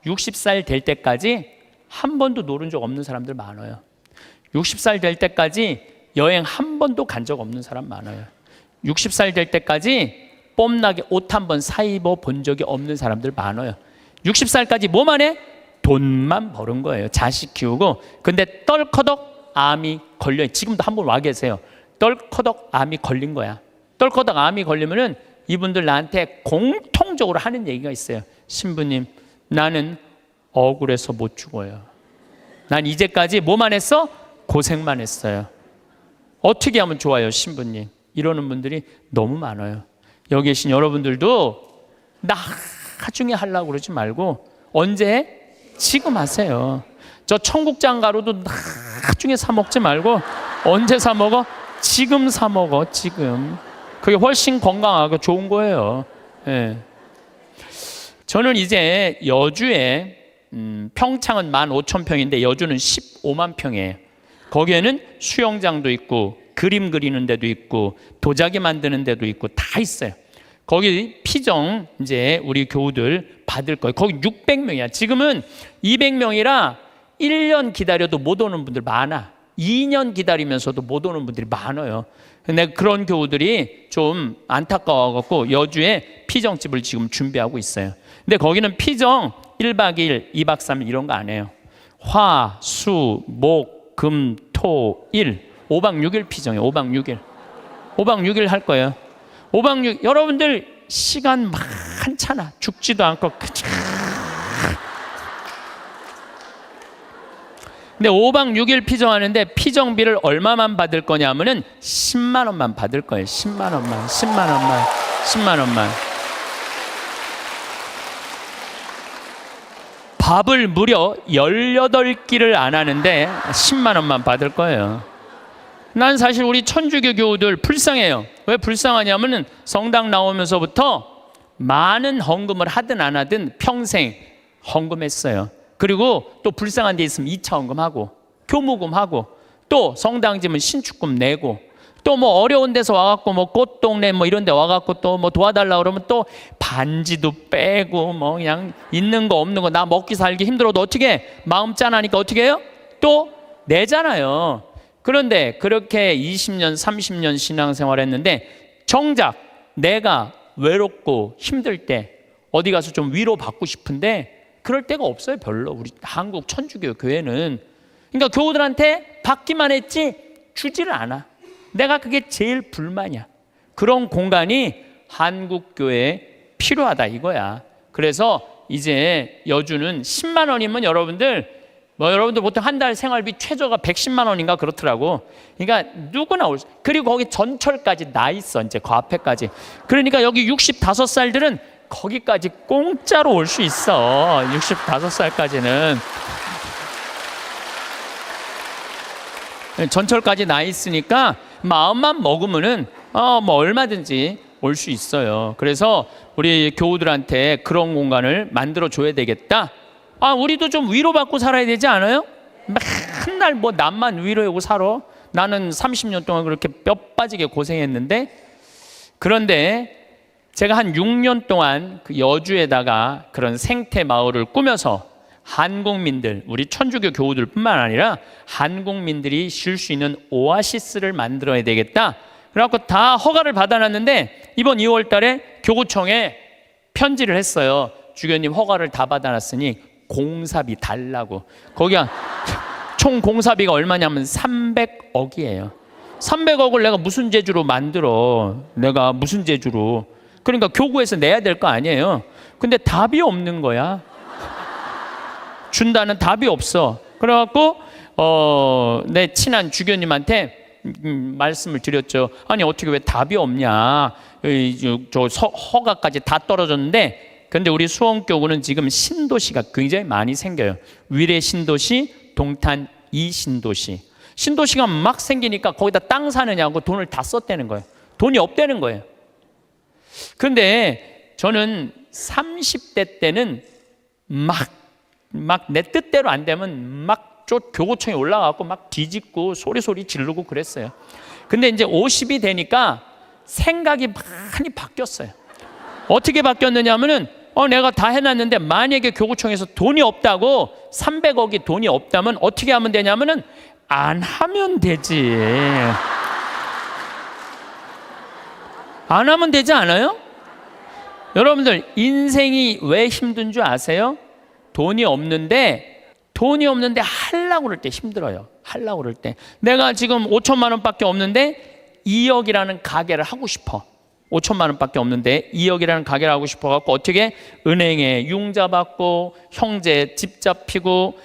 60살 될 때까지 한 번도 노른 적 없는 사람들 많아요. 60살 될 때까지 여행 한 번도 간 적 없는 사람 많아요. 60살 될 때까지 뽐나게 옷 한 번 사 입어 본 적이 없는 사람들 많아요. 60살까지 뭐만 해? 돈만 버는 거예요. 자식 키우고. 근데 떨커덕 암이 걸려. 지금도 한 분 와 계세요. 떨커덕 암이 걸린 거야. 떨커덕 암이 걸리면은 이분들 나한테 공통적으로 하는 얘기가 있어요. 신부님, 나는 억울해서 못 죽어요. 난 이제까지 뭐만 했어? 고생만 했어요. 어떻게 하면 좋아요, 신부님? 이러는 분들이 너무 많아요. 여기 계신 여러분들도 나중에 하려고 그러지 말고 언제? 지금 하세요. 저 청국장 가루도 나중에 사 먹지 말고 언제 사 먹어? 지금 사 먹어. 지금. 그게 훨씬 건강하고 좋은 거예요. 예. 저는 이제 여주에 평창은 15,000평인데 여주는 15만 평이에요. 거기에는 수영장도 있고 그림 그리는 데도 있고 도자기 만드는 데도 있고 다 있어요. 거기 피정 이제 우리 교우들 받을 거예요. 거기 600명이야. 지금은 200명이라 1년 기다려도 못 오는 분들 많아. 2년 기다리면서도 못 오는 분들이 많아요. 근데 그런 교우들이 좀 안타까워갖고 여주에 피정집을 지금 준비하고 있어요. 근데 거기는 피정 1박 2일, 2박 3일 이런 거 안 해요. 화, 수, 목, 금, 토, 일 5박 6일 피정이에요. 5박 6일. 5박 6일 할 거예요. 5박 6일. 여러분들 시간 많잖아. 죽지도 않고. 근데 5박 6일 피정하는데 피정비를 얼마만 받을 거냐면은 10만 원만 받을 거예요. 10만 원만. 10만 원만. 10만 원만. 밥을 무려 18끼를 안 하는데 10만 원만 받을 거예요. 난 사실 우리 천주교 교우들 불쌍해요. 왜 불쌍하냐면은 성당 나오면서부터 많은 헌금을 하든 안 하든 평생 헌금했어요. 그리고 또 불쌍한 데 있으면 2차 헌금하고 교무금하고 또 성당 지면 신축금 내고 또 뭐 어려운 데서 와갖고 뭐 꽃동네 뭐 이런 데 와갖고 또 뭐 도와달라 그러면 또 반지도 빼고 뭐 그냥 있는 거 없는 거 나 먹기 살기 힘들어도 어떻게 마음 짠하니까 어떻게 해요? 또 내잖아요. 그런데 그렇게 20년 30년 신앙생활 했는데 정작 내가 외롭고 힘들 때 어디 가서 좀 위로받고 싶은데 그럴 데가 없어요. 별로. 우리 한국 천주교 교회는. 그러니까 교우들한테 받기만 했지 주지를 않아. 내가 그게 제일 불만이야. 그런 공간이 한국 교회에 필요하다 이거야. 그래서 이제 여주는 10만 원이면 여러분들 보통 한 달 생활비 최저가 110만 원인가 그렇더라고. 그러니까 누구나 올 수. 그리고 거기 전철까지 나 있어. 이제 그 앞에까지. 그러니까 여기 65살들은 거기까지 공짜로 올 수 있어. 65살까지는. 전철까지 나 있으니까 마음만 먹으면은 뭐 얼마든지 올 수 있어요. 그래서 우리 교우들한테 그런 공간을 만들어 줘야 되겠다. 우리도 좀 위로받고 살아야 되지 않아요? 맨날 뭐 남만 위로하고 살아. 나는 30년 동안 그렇게 뼈 빠지게 고생했는데. 그런데 제가 한 6년 동안 그 여주에다가 그런 생태 마을을 꾸며서 한국민들, 우리 천주교 교우들뿐만 아니라 한국민들이 쉴 수 있는 오아시스를 만들어야 되겠다. 그래갖고 다 허가를 받아놨는데 이번 2월 달에 교구청에 편지를 했어요. 주교님 허가를 다 받아놨으니 공사비 달라고. 거기가 총 공사비가 얼마냐면 300억이에요. 300억을 내가 무슨 재주로 만들어. 내가 무슨 재주로. 그러니까 교구에서 내야 될 거 아니에요. 근데 답이 없는 거야. 준다는 답이 없어. 그래갖고 내 친한 주교님한테 말씀을 드렸죠. 아니 어떻게 왜 답이 없냐. 저 허가까지 다 떨어졌는데 근데 우리 수원교구는 지금 신도시가 굉장히 많이 생겨요. 위례 신도시, 동탄 2신도시. 신도시가 막 생기니까 거기다 땅 사느냐고 돈을 다 썼다는 거예요. 돈이 없다는 거예요. 그런데 저는 30대 때는 막 내 뜻대로 안 되면 막 교구청에 올라가고 막 뒤집고 소리 지르고 그랬어요. 근데 이제 50이 되니까 생각이 많이 바뀌었어요. 어떻게 바뀌었느냐 하면은 내가 다 해놨는데 만약에 교구청에서 돈이 없다고 300억이 돈이 없다면 어떻게 하면 되냐면은 안 하면 되지. 안 하면 되지 않아요? 여러분들 인생이 왜 힘든 줄 아세요? 돈이 없는데 하려고 그럴 때 힘들어요. 하려고 그럴 때 내가 지금 5천만 원밖에 없는데 2억이라는 가게를 하고 싶어. 5천만 원밖에 없는데 2억이라는 가게를 하고 싶어갖고 어떻게 은행에 융자 받고 형제 집 잡히고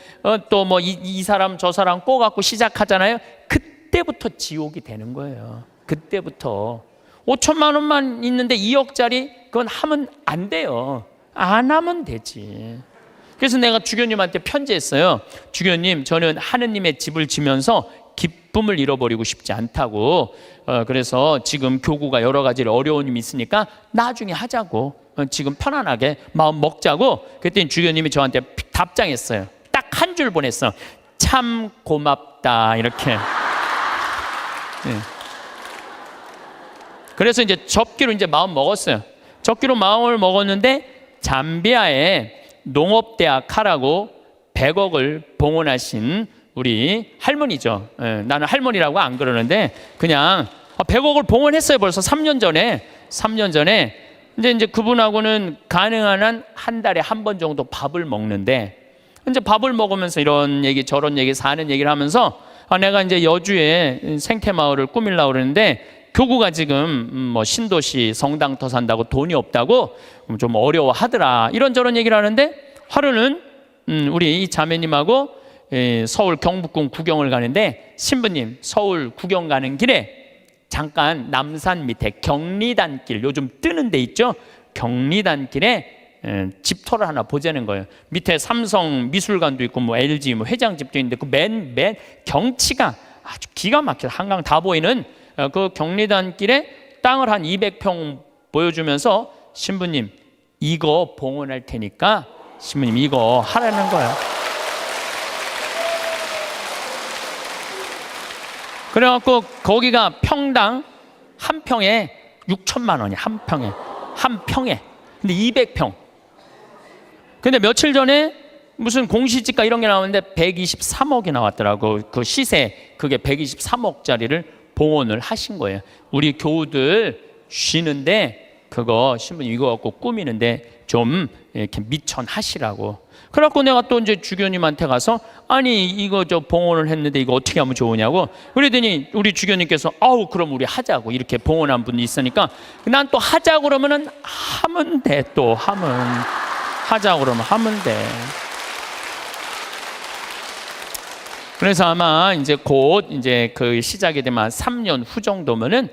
또 뭐 이 사람 저 사람 꼬갖고 시작하잖아요. 그때부터 지옥이 되는 거예요. 그때부터 5천만 원만 있는데 2억짜리 그건 하면 안 돼요. 안 하면 되지. 그래서 내가 주교님한테 편지했어요. 주교님, 저는 하느님의 집을 지면서 기쁨을 잃어버리고 싶지 않다고. 그래서 지금 교구가 여러 가지 어려움이 있으니까 나중에 하자고. 지금 편안하게 마음 먹자고. 그랬더니 주교님이 저한테 답장했어요. 딱 한 줄 보냈어. 참 고맙다. 이렇게. 네. 그래서 이제 접기로 이제 마음 먹었어요. 접기로 마음을 먹었는데 잠비아에 농업대학 하라고 100억을 봉헌하신 우리 할머니죠. 나는 할머니라고 안 그러는데 그냥 100억을 봉헌했어요. 벌써 3년 전에. 3년 전에 이제 그분하고는 가능한 한 한 달에 한 번 정도 밥을 먹는데 이제 밥을 먹으면서 이런 얘기 저런 얘기 사는 얘기를 하면서 내가 이제 여주에 생태마을을 꾸밀려고 그러는데 교구가 지금 뭐 신도시 성당터 산다고 돈이 없다고 좀 어려워하더라. 이런저런 얘기를 하는데 하루는 우리 이 자매님하고 서울 경복궁 구경을 가는데 신부님 서울 구경 가는 길에 잠깐 남산 밑에 경리단길 요즘 뜨는 데 있죠. 경리단길에 집터를 하나 보자는 거예요. 밑에 삼성 미술관도 있고 뭐 LG 뭐 회장집도 있는데 그 맨 경치가 아주 기가 막혀 한강 다 보이는 그 경리단길에 땅을 한 200평 보여주면서 신부님 이거 봉헌할 테니까 신부님 이거 하라는 거예요. 그래갖고 거기가 평당 한 평에 6천만 원이야. 한 평에 근데 200평. 근데 며칠 전에 무슨 공시지가 이런 게 나오는데 123억이 나왔더라고. 그 시세 그게 123억짜리를 봉헌을 하신 거예요. 우리 교우들 쉬는데 그거 신부님 이거 갖고 꾸미는데 좀 이렇게 미천하시라고. 그래갖고 내가 또 이제 주교님한테 가서 아니 이거 저 봉헌을 했는데 이거 어떻게 하면 좋으냐고. 그러더니 우리 주교님께서 아우 그럼 우리 하자고. 이렇게 봉헌한 분이 있으니까 난 또 하자고 그러면은 하면 돼. 또 하자고 그러면 하면 돼. 그래서 아마 이제 곧 이제 그 시작이 되면 3년 후 정도면은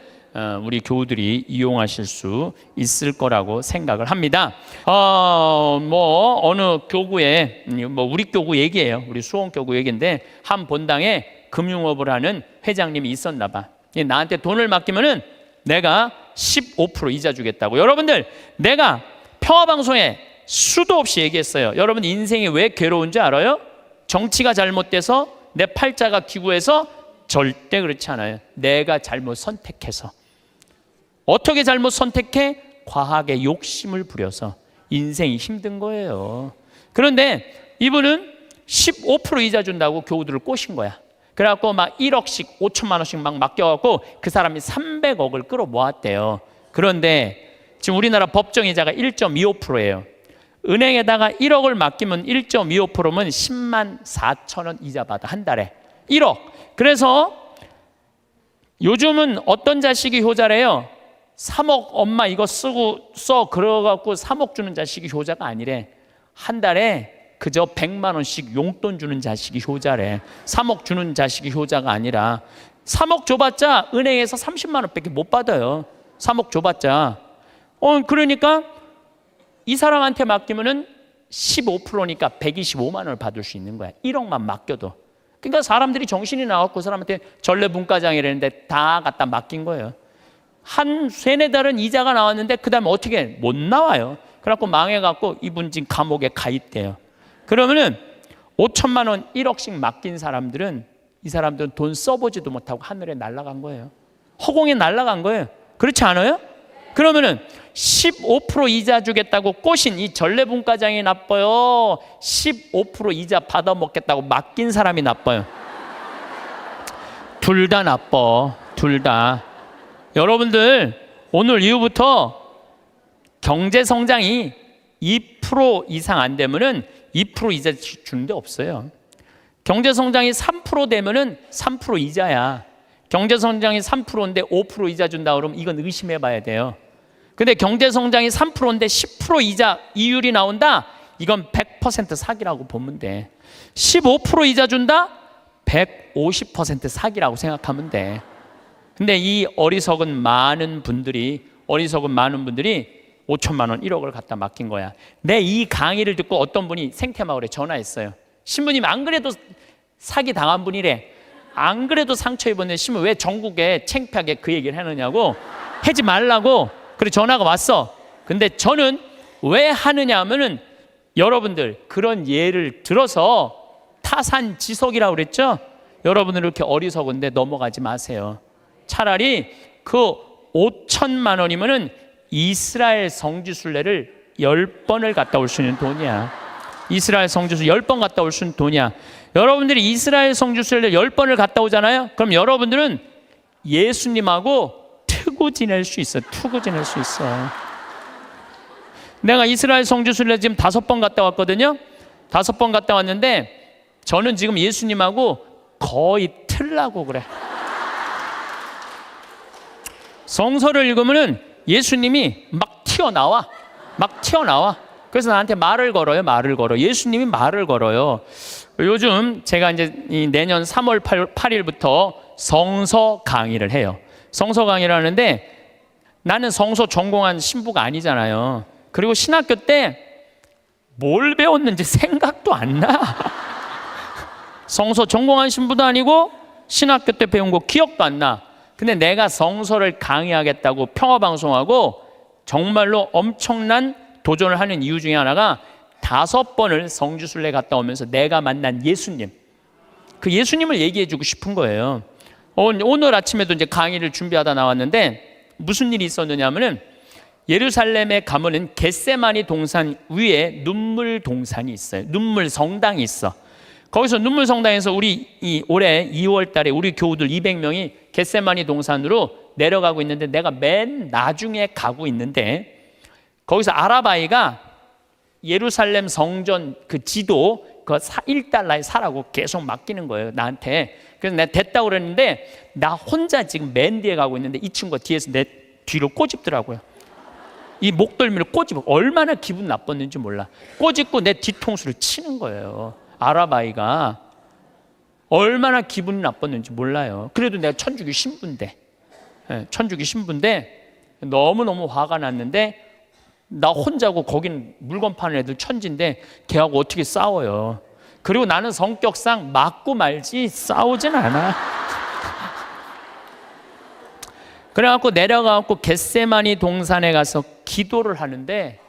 우리 교우들이 이용하실 수 있을 거라고 생각을 합니다. 뭐 어느 교구에 뭐 우리 교구 얘기예요. 우리 수원교구 얘기인데 한 본당에 금융업을 하는 회장님이 있었나 봐. 나한테 돈을 맡기면은 내가 15% 이자 주겠다고. 여러분들 내가 평화방송에 수도 없이 얘기했어요. 여러분 인생이 왜 괴로운지 알아요? 정치가 잘못돼서 내 팔자가 기구해서 절대 그렇지 않아요. 내가 잘못 선택해서. 어떻게 잘못 선택해? 과하게 욕심을 부려서 인생이 힘든 거예요. 그런데 이분은 15% 이자 준다고 교우들을 꼬신 거야. 그래갖고 막 1억씩 5천만 원씩 막 맡겨갖고 그 사람이 300억을 끌어모았대요. 그런데 지금 우리나라 법정이자가 1.25%예요. 은행에다가 1억을 맡기면 1.25%면 10만 4천 원 이자 받아 한 달에 1억. 그래서 요즘은 어떤 자식이 효자래요? 3억 엄마 이거 써 그래갖고 3억 주는 자식이 효자가 아니래. 한 달에 그저 100만 원씩 용돈 주는 자식이 효자래. 3억 주는 자식이 효자가 아니라 3억 줘봤자 은행에서 30만 원밖에 못 받아요. 3억 줘봤자. 그러니까 이 사람한테 맡기면은 15%니까 125만 원을 받을 수 있는 거야. 1억만 맡겨도. 그러니까 사람들이 정신이 나갖고 그 사람한테 전래분과장이라는데 다 갖다 맡긴 거예요. 한 3-4달은 이자가 나왔는데 그 다음에 어떻게 못 나와요. 그래갖고 망해갖고 이분 지금 감옥에 가 있대요. 그러면은 5천만 원 1억씩 맡긴 사람들은 이 사람들은 돈 써보지도 못하고 하늘에 날아간 거예요. 허공에 날아간 거예요. 그렇지 않아요? 그러면은 15% 이자 주겠다고 꼬신 이 전래분과장이 나빠요? 15% 이자 받아먹겠다고 맡긴 사람이 나빠요? 둘 다 나빠. 둘 다. 여러분들 오늘 이후부터 경제 성장이 2% 이상 안 되면은 2% 이자 주는 데 없어요. 경제성장이 3% 되면은 3% 이자야. 경제성장이 3%인데 5% 이자 준다 그러면 이건 의심해 봐야 돼요. 근데 경제성장이 3%인데 10% 이자 이율이 나온다? 이건 100% 사기라고 보면 돼. 15% 이자 준다? 150% 사기라고 생각하면 돼. 근데 이 어리석은 많은 분들이 5천만 원, 1억을 갖다 맡긴 거야. 내 이 강의를 듣고 어떤 분이 생태마을에 전화했어요. 신부님 안 그래도 사기 당한 분이래. 안 그래도 상처 입었는데 신부 왜 전국에 창피하게 그 얘기를 하느냐고, 하지 말라고. 그래 전화가 왔어. 근데 저는 왜 하느냐 하면은 여러분들 그런 예를 들어서 타산지석이라고 그랬죠? 여러분들 이렇게 어리석은데 넘어가지 마세요. 차라리 그 5천만 원이면은 이스라엘 성지순례를 10번을 갔다 올 수 있는 돈이야. 이스라엘 성지순례 10번 갔다 올 수 있는 돈이야. 여러분들이 이스라엘 성지순례를 10번을 갔다 오잖아요. 그럼 여러분들은 예수님하고 투구 지낼 수 있어. 투구 지낼 수 있어. 내가 이스라엘 성지순례 지금 5번 갔다 왔거든요. 5번 갔다 왔는데 저는 지금 예수님하고 거의 틀라고 그래. 성서를 읽으면은 예수님이 막 튀어나와. 그래서 나한테 말을 걸어요. 예수님이 말을 걸어요. 요즘 제가 이제 내년 3월 8일부터 성서 강의를 해요. 성서 강의를 하는데 나는 성서 전공한 신부가 아니잖아요. 그리고 신학교 때 뭘 배웠는지 생각도 안 나. 성서 전공한 신부도 아니고 신학교 때 배운 거 기억도 안 나. 근데 내가 성서를 강의하겠다고 평화방송하고 정말로 엄청난 도전을 하는 이유 중에 하나가 5번을 성지순례 갔다 오면서 내가 만난 예수님, 그 예수님을 얘기해 주고 싶은 거예요. 오늘 아침에도 이제 강의를 준비하다 나왔는데 무슨 일이 있었느냐 하면은 예루살렘에 가면은 겟세마니 동산 위에 눈물 동산이 있어요. 눈물 성당이 있어. 거기서 눈물 성당에서 우리 올해 2월 달에 우리 교우들 200명이 겟세마니 동산으로 내려가고 있는데 내가 맨 나중에 가고 있는데 거기서 아라바이가 예루살렘 성전 그 지도 그 $1에 사라고 계속 맡기는 거예요, 나한테. 그래서 내가 됐다고 그랬는데 나 혼자 지금 맨 뒤에 가고 있는데 이 친구가 뒤에서 내 뒤로 꼬집더라고요. 이 목덜미를 꼬집어. 얼마나 기분 나빴는지 몰라. 꼬집고 내 뒤통수를 치는 거예요. 아라바이가 얼마나 기분이 나빴는지 몰라요. 그래도 내가 천주교 신부인데, 천주교 신부인데 너무너무 화가 났는데 나 혼자고 거긴 물건 파는 애들 천지인데 걔하고 어떻게 싸워요. 그리고 나는 성격상 맞고 말지 싸우진 않아. 그래갖고 내려가갖고 겟세마니 동산에 가서 기도를 하는데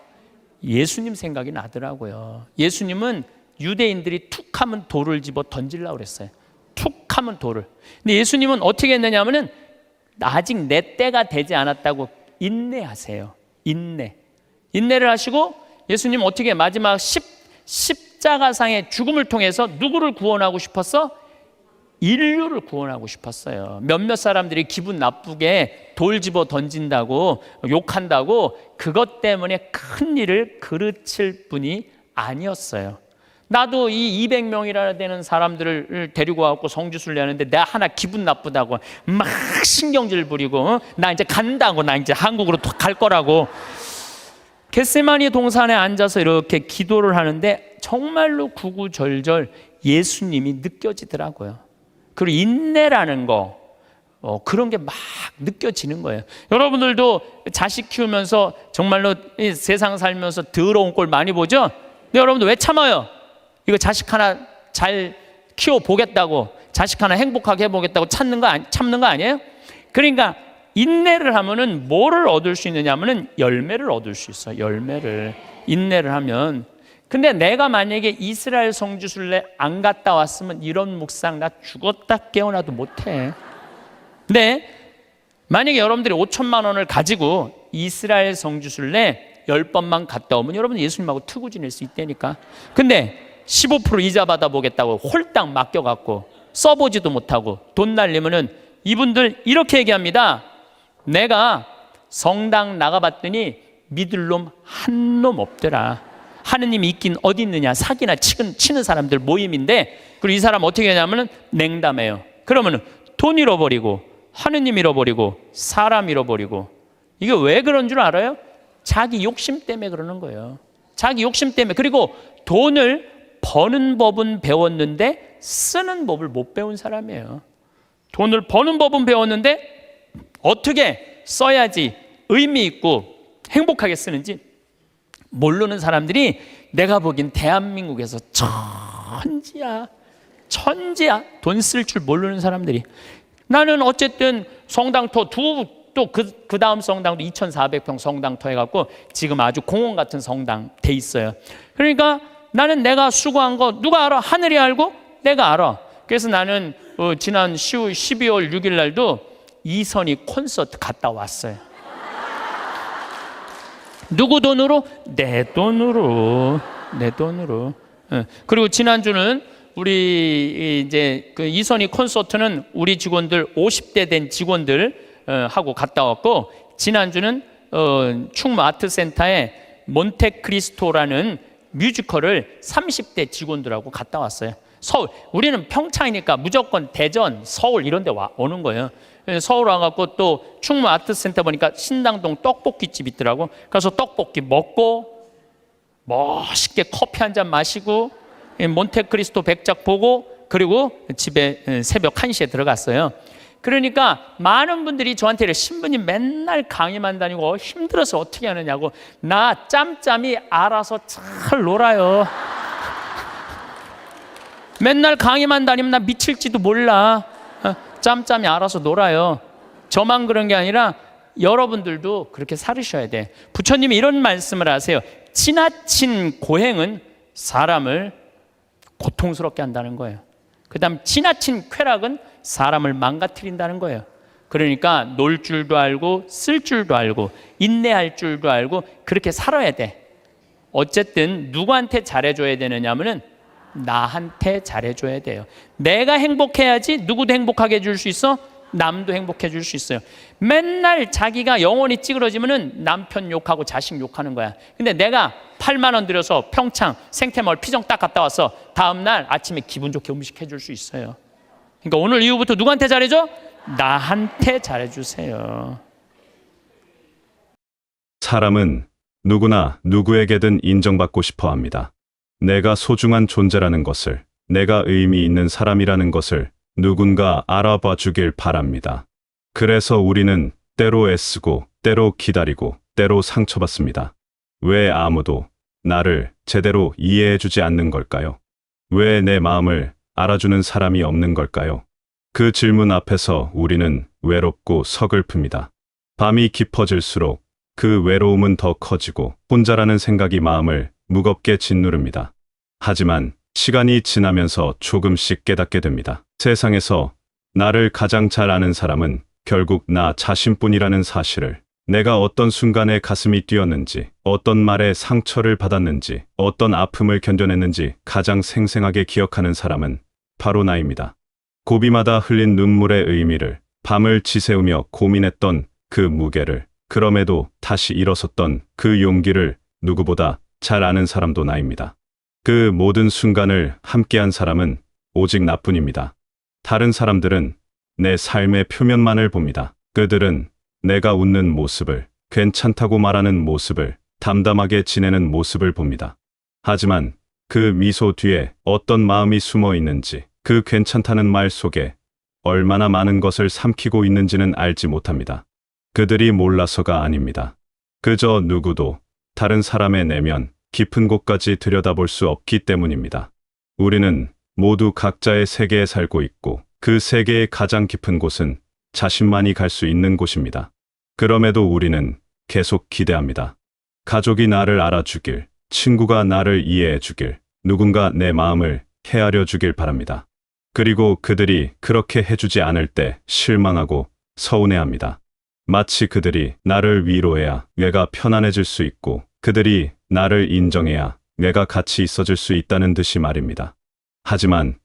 예수님 생각이 나더라고요. 예수님은 유대인들이 툭 하면 돌을 집어 던지려고 그랬어요. 툭 하면 돌을. 근데 예수님은 어떻게 했느냐 하면은 아직 내 때가 되지 않았다고 인내하세요. 인내를 하시고 예수님 어떻게 마지막 십자가상의 죽음을 통해서 누구를 구원하고 싶었어? 인류를 구원하고 싶었어요. 몇몇 사람들이 기분 나쁘게 돌 집어 던진다고 욕한다고 그것 때문에 큰 일을 그르칠 분이 아니었어요. 나도 이 200명이나 되는 사람들을 데리고 와서 성지순례 하는데 내가 하나 기분 나쁘다고 막 신경질 부리고 나 이제 간다고, 나 이제 한국으로 갈 거라고 겟세마니 동산에 앉아서 이렇게 기도를 하는데 정말로 구구절절 예수님이 느껴지더라고요. 그리고 인내라는 거 그런 게 막 느껴지는 거예요. 여러분들도 자식 키우면서 정말로 이 세상 살면서 더러운 꼴 많이 보죠? 근데 여러분들 왜 참아요? 이거 자식 하나 잘 키워보겠다고, 자식 하나 행복하게 해보겠다고 참는 거 아니에요? 그러니까 인내를 하면은 뭐를 얻을 수 있느냐 하면은 열매를 얻을 수 있어요. 열매를. 인내를 하면. 근데 내가 만약에 이스라엘 성지순례 안 갔다 왔으면 이런 묵상 나 죽었다 깨어나도 못해. 근데 만약에 여러분들이 5천만 원을 가지고 이스라엘 성지순례 10번만 갔다 오면 여러분 예수님하고 트고 지낼 수 있다니까. 근데 15% 이자 받아보겠다고 홀딱 맡겨갖고 써보지도 못하고 돈 날리면은 이분들 이렇게 얘기합니다. 내가 성당 나가봤더니 믿을 놈 한 놈 없더라. 하느님이 있긴 어디 있느냐, 사기나 치는 사람들 모임인데, 그리고 이 사람 어떻게 하냐면은 냉담해요. 그러면은 돈 잃어버리고 하느님 잃어버리고 사람 잃어버리고. 이게 왜 그런 줄 알아요? 자기 욕심 때문에 그러는 거예요. 자기 욕심 때문에. 그리고 돈을 버는 법은 배웠는데 쓰는 법을 못 배운 사람이에요. 돈을 버는 법은 배웠는데 어떻게 써야지 의미 있고 행복하게 쓰는지 모르는 사람들이 내가 보기엔 대한민국에서 천지야. 돈 쓸 줄 모르는 사람들이. 나는 어쨌든 성당터 또 그 다음 성당도 2,400평 성당터 해갖고 지금 아주 공원 같은 성당 돼 있어요. 그러니까 나는 내가 수고한 거 누가 알아? 하늘이 알고 내가 알아. 그래서 나는 지난 12월 6일 날도 이선희 콘서트 갔다 왔어요. 누구 돈으로? 내 돈으로. 그리고 지난주는 우리 이제 그 이선희 콘서트는 우리 직원들 50대 된 직원들 하고 갔다 왔고, 지난주는 충무 아트센터에 몬테크리스토라는 뮤지컬을 30대 직원들하고 갔다 왔어요. 서울, 우리는 평창이니까 무조건 대전, 서울 이런 데 오는 거예요. 서울 와갖고 또 충무 아트센터 보니까 신당동 떡볶이집 있더라고. 그래서 떡볶이 먹고 멋있게 커피 한 잔 마시고 몬테크리스토 백작 보고, 그리고 집에 새벽 1시에 들어갔어요. 그러니까 많은 분들이 저한테 이래, 신부님 맨날 강의만 다니고 힘들어서 어떻게 하느냐고. 나 짬짬이 알아서 잘 놀아요. 맨날 강의만 다니면 나 미칠지도 몰라. 짬짬이 알아서 놀아요. 저만 그런 게 아니라 여러분들도 그렇게 살으셔야 돼. 부처님이 이런 말씀을 하세요. 지나친 고행은 사람을 고통스럽게 한다는 거예요. 그 다음 지나친 쾌락은 사람을 망가뜨린다는 거예요. 그러니까 놀 줄도 알고 쓸 줄도 알고 인내할 줄도 알고 그렇게 살아야 돼. 어쨌든 누구한테 잘해줘야 되느냐면은 나한테 잘해줘야 돼요. 내가 행복해야지 누구도 행복하게 해줄 수 있어? 남도 행복해 줄 수 있어요. 맨날 자기가 영혼이 찌그러지면은 남편 욕하고 자식 욕하는 거야. 근데 내가 8만 원 들여서 평창 생태마을 피정 딱 갔다 와서 다음날 아침에 기분 좋게 음식 해줄 수 있어요. 그러니까 오늘 이후부터 누구한테 잘해줘? 나한테 잘해주세요. 사람은 누구나 누구에게든 인정받고 싶어 합니다. 내가 소중한 존재라는 것을, 내가 의미 있는 사람이라는 것을 누군가 알아봐 주길 바랍니다. 그래서 우리는 때로 애쓰고, 때로 기다리고, 때로 상처받습니다. 왜 아무도 나를 제대로 이해해 주지 않는 걸까요? 왜 내 마음을 알아주는 사람이 없는 걸까요? 그 질문 앞에서 우리는 외롭고 서글픕니다. 밤이 깊어질수록 그 외로움은 더 커지고 혼자라는 생각이 마음을 무겁게 짓누릅니다. 하지만 시간이 지나면서 조금씩 깨닫게 됩니다. 세상에서 나를 가장 잘 아는 사람은 결국 나 자신뿐이라는 사실을, 내가 어떤 순간에 가슴이 뛰었는지, 어떤 말에 상처를 받았는지, 어떤 아픔을 견뎌냈는지 가장 생생하게 기억하는 사람은 바로 나입니다. 고비마다 흘린 눈물의 의미를, 밤을 지새우며 고민했던 그 무게를, 그럼에도 다시 일어섰던 그 용기를 누구보다 잘 아는 사람도 나입니다. 그 모든 순간을 함께한 사람은 오직 나뿐입니다. 다른 사람들은 내 삶의 표면만을 봅니다. 그들은 내가 웃는 모습을, 괜찮다고 말하는 모습을, 담담하게 지내는 모습을 봅니다. 하지만 그 미소 뒤에 어떤 마음이 숨어 있는지, 그 괜찮다는 말 속에 얼마나 많은 것을 삼키고 있는지는 알지 못합니다. 그들이 몰라서가 아닙니다. 그저 누구도 다른 사람의 내면, 깊은 곳까지 들여다볼 수 없기 때문입니다. 우리는 모두 각자의 세계에 살고 있고 그 세계의 가장 깊은 곳은 자신만이 갈 수 있는 곳입니다. 그럼에도 우리는 계속 기대합니다. 가족이 나를 알아주길, 친구가 나를 이해해 주길, 누군가 내 마음을 헤아려 주길 바랍니다. 그리고 그들이 그렇게 해주지 않을 때 실망하고 서운해합니다. 마치 그들이 나를 위로해야 뇌가 편안해질 수 있고 그들이 나를 인정해야 내가 같이 있어줄 수 있다는 듯이 말입니다. 하지만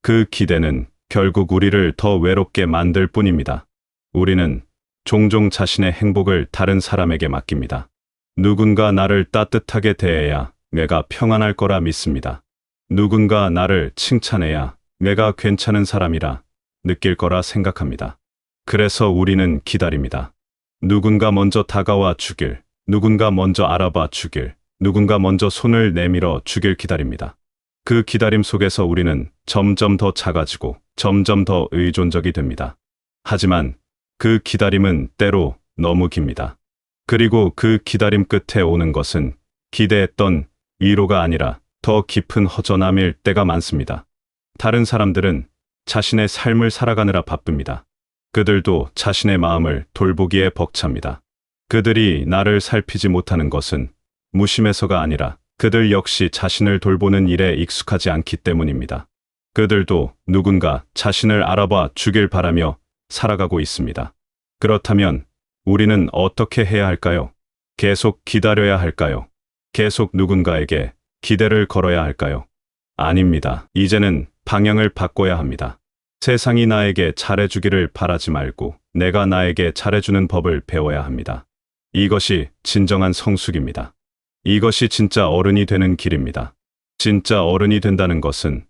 그 기대는 결국 우리를 더 외롭게 만들 뿐입니다. 우리는 종종 자신의 행복을 다른 사람에게 맡깁니다. 누군가 나를 따뜻하게 대해야 내가 평안할 거라 믿습니다. 누군가 나를 칭찬해야 내가 괜찮은 사람이라 느낄 거라 생각합니다. 그래서 우리는 기다립니다. 누군가 먼저 다가와 주길, 누군가 먼저 알아봐 주길, 누군가 먼저 손을 내밀어 주길 기다립니다. 그 기다림 속에서 우리는 점점 더 작아지고 점점 더 의존적이 됩니다. 하지만 그 기다림은 때로 너무 깁니다. 그리고 그 기다림 끝에 오는 것은 기대했던 위로가 아니라 더 깊은 허전함일 때가 많습니다. 다른 사람들은 자신의 삶을 살아가느라 바쁩니다. 그들도 자신의 마음을 돌보기에 벅찹니다. 그들이 나를 살피지 못하는 것은 무심해서가 아니라 그들 역시 자신을 돌보는 일에 익숙하지 않기 때문입니다. 그들도 누군가 자신을 알아봐 주길 바라며 살아가고 있습니다. 그렇다면 우리는 어떻게 해야 할까요? 계속 기다려야 할까요? 계속 누군가에게 기대를 걸어야 할까요? 아닙니다. 이제는 방향을 바꿔야 합니다. 세상이 나에게 잘해주기를 바라지 말고 내가 나에게 잘해주는 법을 배워야 합니다. 이것이 진정한 성숙입니다. 이것이 진짜 어른이 되는 길입니다. 진짜 어른이 된다는 것은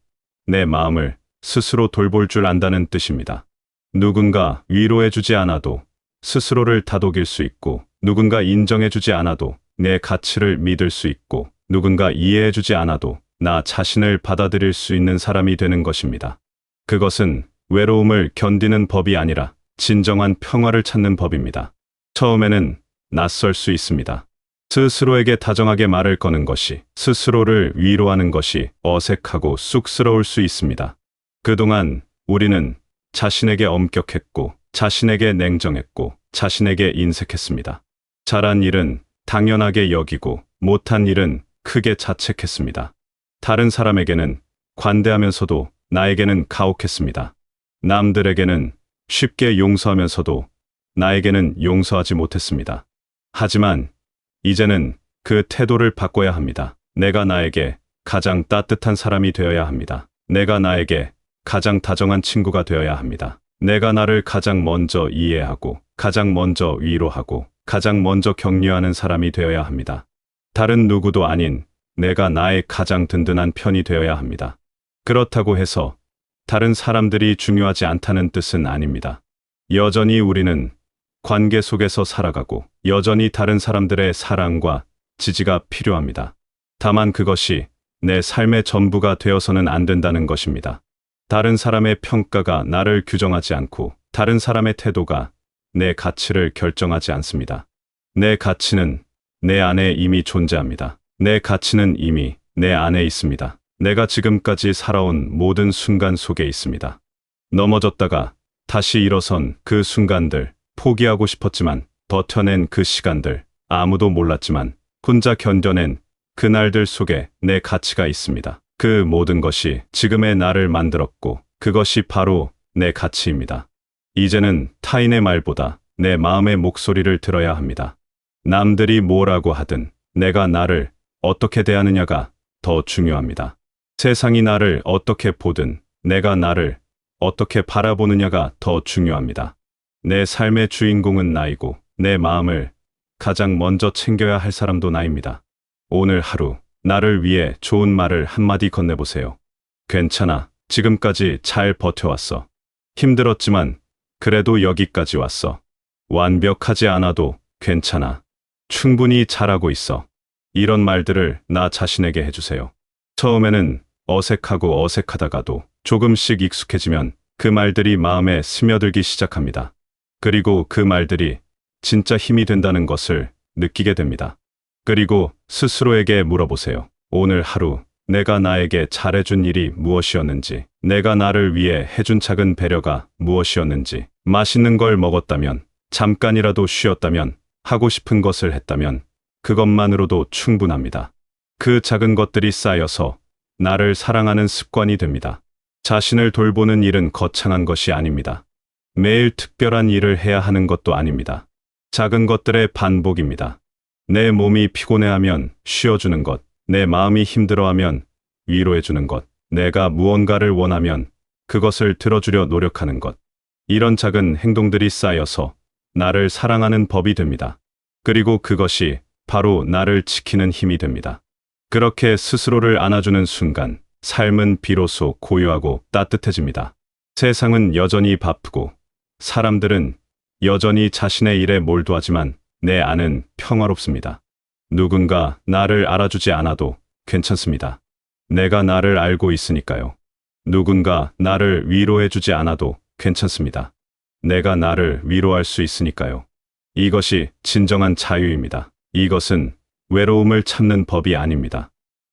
내 마음을 스스로 돌볼 줄 안다는 뜻입니다. 누군가 위로해주지 않아도 스스로를 다독일 수 있고, 누군가 인정해주지 않아도 내 가치를 믿을 수 있고, 누군가 이해해주지 않아도 나 자신을 받아들일 수 있는 사람이 되는 것입니다. 그것은 외로움을 견디는 법이 아니라 진정한 평화를 찾는 법입니다. 처음에는 낯설 수 있습니다. 스스로에게 다정하게 말을 거는 것이, 스스로를 위로하는 것이 어색하고 쑥스러울 수 있습니다. 그동안 우리는 자신에게 엄격했고, 자신에게 냉정했고, 자신에게 인색했습니다. 잘한 일은 당연하게 여기고, 못한 일은 크게 자책했습니다. 다른 사람에게는 관대하면서도 나에게는 가혹했습니다. 남들에게는 쉽게 용서하면서도 나에게는 용서하지 못했습니다. 하지만 이제는 그 태도를 바꿔야 합니다. 내가 나에게 가장 따뜻한 사람이 되어야 합니다. 내가 나에게 가장 다정한 친구가 되어야 합니다. 내가 나를 가장 먼저 이해하고, 가장 먼저 위로하고, 가장 먼저 격려하는 사람이 되어야 합니다. 다른 누구도 아닌 내가 나의 가장 든든한 편이 되어야 합니다. 그렇다고 해서 다른 사람들이 중요하지 않다는 뜻은 아닙니다. 여전히 우리는 관계 속에서 살아가고, 여전히 다른 사람들의 사랑과 지지가 필요합니다. 다만 그것이 내 삶의 전부가 되어서는 안 된다는 것입니다. 다른 사람의 평가가 나를 규정하지 않고, 다른 사람의 태도가 내 가치를 결정하지 않습니다. 내 가치는 내 안에 이미 존재합니다. 내 가치는 이미 내 안에 있습니다. 내가 지금까지 살아온 모든 순간 속에 있습니다. 넘어졌다가 다시 일어선 그 순간들, 포기하고 싶었지만 버텨낸 그 시간들, 아무도 몰랐지만 혼자 견뎌낸 그날들 속에 내 가치가 있습니다. 그 모든 것이 지금의 나를 만들었고, 그것이 바로 내 가치입니다. 이제는 타인의 말보다 내 마음의 목소리를 들어야 합니다. 남들이 뭐라고 하든 내가 나를 어떻게 대하느냐가 더 중요합니다. 세상이 나를 어떻게 보든 내가 나를 어떻게 바라보느냐가 더 중요합니다. 내 삶의 주인공은 나이고, 내 마음을 가장 먼저 챙겨야 할 사람도 나입니다. 오늘 하루 나를 위해 좋은 말을 한마디 건네보세요. 괜찮아. 지금까지 잘 버텨왔어. 힘들었지만 그래도 여기까지 왔어. 완벽하지 않아도 괜찮아. 충분히 잘하고 있어. 이런 말들을 나 자신에게 해주세요. 처음에는 어색하고 어색하다가도 조금씩 익숙해지면 그 말들이 마음에 스며들기 시작합니다. 그리고 그 말들이 진짜 힘이 된다는 것을 느끼게 됩니다. 그리고 스스로에게 물어보세요. 오늘 하루 내가 나에게 잘해준 일이 무엇이었는지, 내가 나를 위해 해준 작은 배려가 무엇이었는지, 맛있는 걸 먹었다면, 잠깐이라도 쉬었다면, 하고 싶은 것을 했다면 그것만으로도 충분합니다. 그 작은 것들이 쌓여서 나를 사랑하는 습관이 됩니다. 자신을 돌보는 일은 거창한 것이 아닙니다. 매일 특별한 일을 해야 하는 것도 아닙니다. 작은 것들의 반복입니다. 내 몸이 피곤해하면 쉬어주는 것, 내 마음이 힘들어하면 위로해주는 것, 내가 무언가를 원하면 그것을 들어주려 노력하는 것. 이런 작은 행동들이 쌓여서 나를 사랑하는 법이 됩니다. 그리고 그것이 바로 나를 지키는 힘이 됩니다. 그렇게 스스로를 안아주는 순간 삶은 비로소 고요하고 따뜻해집니다. 세상은 여전히 바쁘고 사람들은 여전히 자신의 일에 몰두하지만 내 안은 평화롭습니다. 누군가 나를 알아주지 않아도 괜찮습니다. 내가 나를 알고 있으니까요. 누군가 나를 위로해주지 않아도 괜찮습니다. 내가 나를 위로할 수 있으니까요. 이것이 진정한 자유입니다. 이것은 외로움을 참는 법이 아닙니다.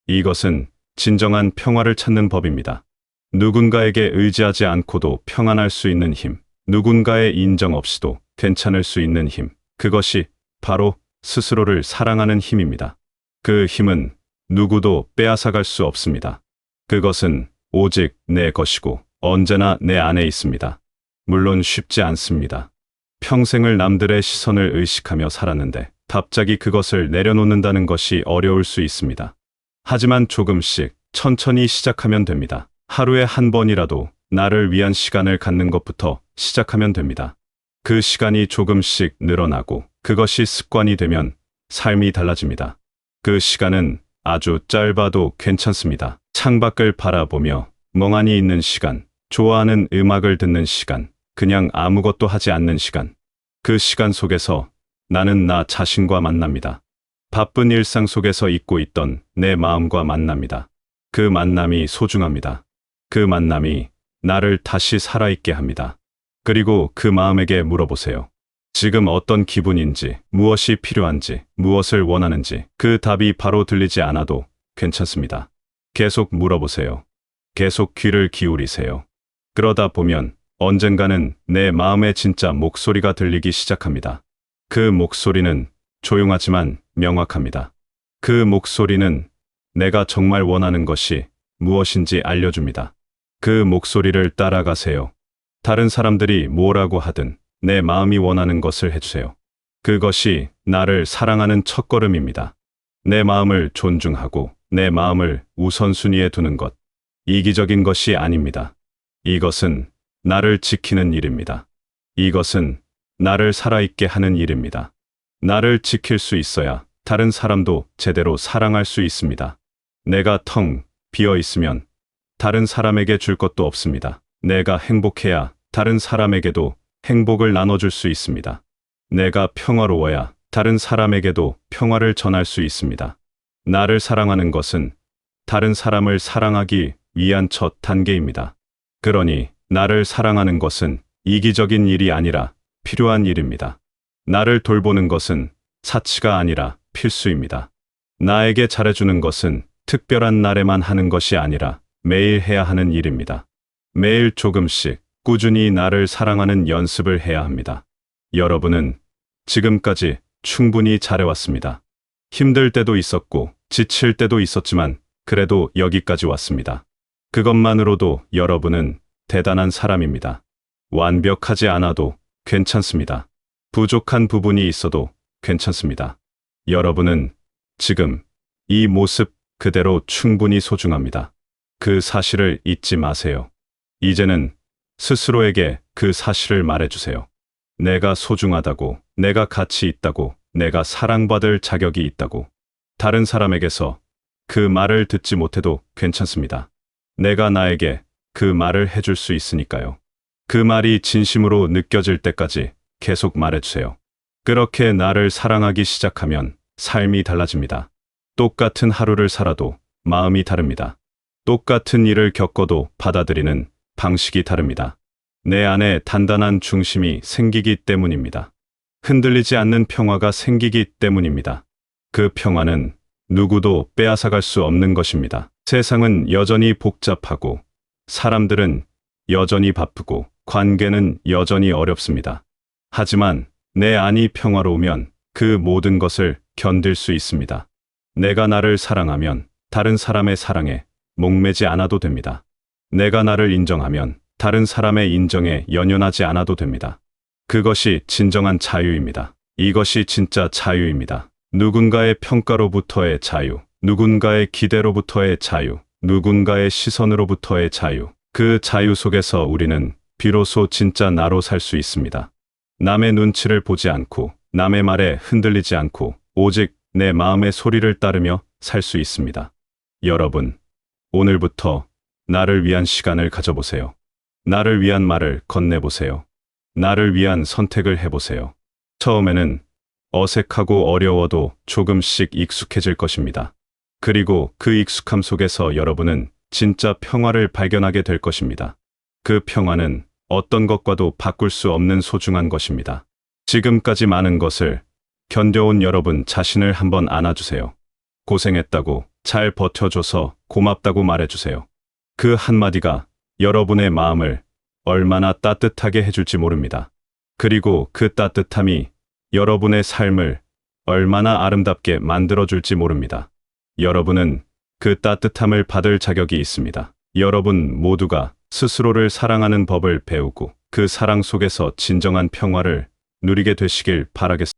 이것은 진정한 평화를 찾는 법입니다. 누군가에게 의지하지 않고도 평안할 수 있는 힘, 누군가의 인정 없이도 괜찮을 수 있는 힘, 그것이 바로 스스로를 사랑하는 힘입니다. 그 힘은 누구도 빼앗아갈 수 없습니다. 그것은 오직 내 것이고 언제나 내 안에 있습니다. 물론 쉽지 않습니다. 평생을 남들의 시선을 의식하며 살았는데 갑자기 그것을 내려놓는다는 것이 어려울 수 있습니다. 하지만 조금씩 천천히 시작하면 됩니다. 하루에 한 번이라도 나를 위한 시간을 갖는 것부터 시작하면 됩니다. 그 시간이 조금씩 늘어나고 그것이 습관이 되면 삶이 달라집니다. 그 시간은 아주 짧아도 괜찮습니다. 창밖을 바라보며 멍하니 있는 시간, 좋아하는 음악을 듣는 시간, 그냥 아무것도 하지 않는 시간. 그 시간 속에서 나는 나 자신과 만납니다. 바쁜 일상 속에서 잊고 있던 내 마음과 만납니다. 그 만남이 소중합니다. 그 만남이 나를 다시 살아있게 합니다. 그리고 그 마음에게 물어보세요. 지금 어떤 기분인지, 무엇이 필요한지, 무엇을 원하는지 그 답이 바로 들리지 않아도 괜찮습니다. 계속 물어보세요. 계속 귀를 기울이세요. 그러다 보면 언젠가는 내 마음의 진짜 목소리가 들리기 시작합니다. 그 목소리는 조용하지만 명확합니다. 그 목소리는 내가 정말 원하는 것이 무엇인지 알려줍니다. 그 목소리를 따라가세요. 다른 사람들이 뭐라고 하든 내 마음이 원하는 것을 해주세요. 그것이 나를 사랑하는 첫걸음입니다. 내 마음을 존중하고 내 마음을 우선순위에 두는 것. 이기적인 것이 아닙니다. 이것은 나를 지키는 일입니다. 이것은 나를 살아있게 하는 일입니다. 나를 지킬 수 있어야 다른 사람도 제대로 사랑할 수 있습니다. 내가 텅 비어 있으면 다른 사람에게 줄 것도 없습니다. 내가 행복해야 다른 사람에게도 행복을 나눠줄 수 있습니다. 내가 평화로워야 다른 사람에게도 평화를 전할 수 있습니다. 나를 사랑하는 것은 다른 사람을 사랑하기 위한 첫 단계입니다. 그러니 나를 사랑하는 것은 이기적인 일이 아니라 필요한 일입니다. 나를 돌보는 것은 사치가 아니라 필수입니다. 나에게 잘해주는 것은 특별한 날에만 하는 것이 아니라 매일 해야 하는 일입니다. 매일 조금씩 꾸준히 나를 사랑하는 연습을 해야 합니다. 여러분은 지금까지 충분히 잘해왔습니다. 힘들 때도 있었고 지칠 때도 있었지만 그래도 여기까지 왔습니다. 그것만으로도 여러분은 대단한 사람입니다. 완벽하지 않아도 괜찮습니다. 부족한 부분이 있어도 괜찮습니다. 여러분은 지금 이 모습 그대로 충분히 소중합니다. 그 사실을 잊지 마세요. 이제는 스스로에게 그 사실을 말해주세요. 내가 소중하다고, 내가 가치 있다고, 내가 사랑받을 자격이 있다고. 다른 사람에게서 그 말을 듣지 못해도 괜찮습니다. 내가 나에게 그 말을 해줄 수 있으니까요. 그 말이 진심으로 느껴질 때까지 계속 말해주세요. 그렇게 나를 사랑하기 시작하면 삶이 달라집니다. 똑같은 하루를 살아도 마음이 다릅니다. 똑같은 일을 겪어도 받아들이는 방식이 다릅니다. 내 안에 단단한 중심이 생기기 때문입니다. 흔들리지 않는 평화가 생기기 때문입니다. 그 평화는 누구도 빼앗아갈 수 없는 것입니다. 세상은 여전히 복잡하고 사람들은 여전히 바쁘고 관계는 여전히 어렵습니다. 하지만 내 안이 평화로우면 그 모든 것을 견딜 수 있습니다. 내가 나를 사랑하면 다른 사람의 사랑에 목매지 않아도 됩니다. 내가 나를 인정하면 다른 사람의 인정에 연연하지 않아도 됩니다. 그것이 진정한 자유입니다. 이것이 진짜 자유입니다. 누군가의 평가로부터의 자유, 누군가의 기대로부터의 자유, 누군가의 시선으로부터의 자유. 그 자유 속에서 우리는 비로소 진짜 나로 살 수 있습니다. 남의 눈치를 보지 않고, 남의 말에 흔들리지 않고, 오직 내 마음의 소리를 따르며 살 수 있습니다. 여러분, 오늘부터 나를 위한 시간을 가져보세요. 나를 위한 말을 건네보세요. 나를 위한 선택을 해보세요. 처음에는 어색하고 어려워도 조금씩 익숙해질 것입니다. 그리고 그 익숙함 속에서 여러분은 진짜 평화를 발견하게 될 것입니다. 그 평화는 어떤 것과도 바꿀 수 없는 소중한 것입니다. 지금까지 많은 것을 견뎌온 여러분 자신을 한번 안아주세요. 고생했다고, 잘 버텨줘서 고맙다고 말해주세요. 그 한마디가 여러분의 마음을 얼마나 따뜻하게 해줄지 모릅니다. 그리고 그 따뜻함이 여러분의 삶을 얼마나 아름답게 만들어줄지 모릅니다. 여러분은 그 따뜻함을 받을 자격이 있습니다. 여러분 모두가 스스로를 사랑하는 법을 배우고 그 사랑 속에서 진정한 평화를 누리게 되시길 바라겠습니다.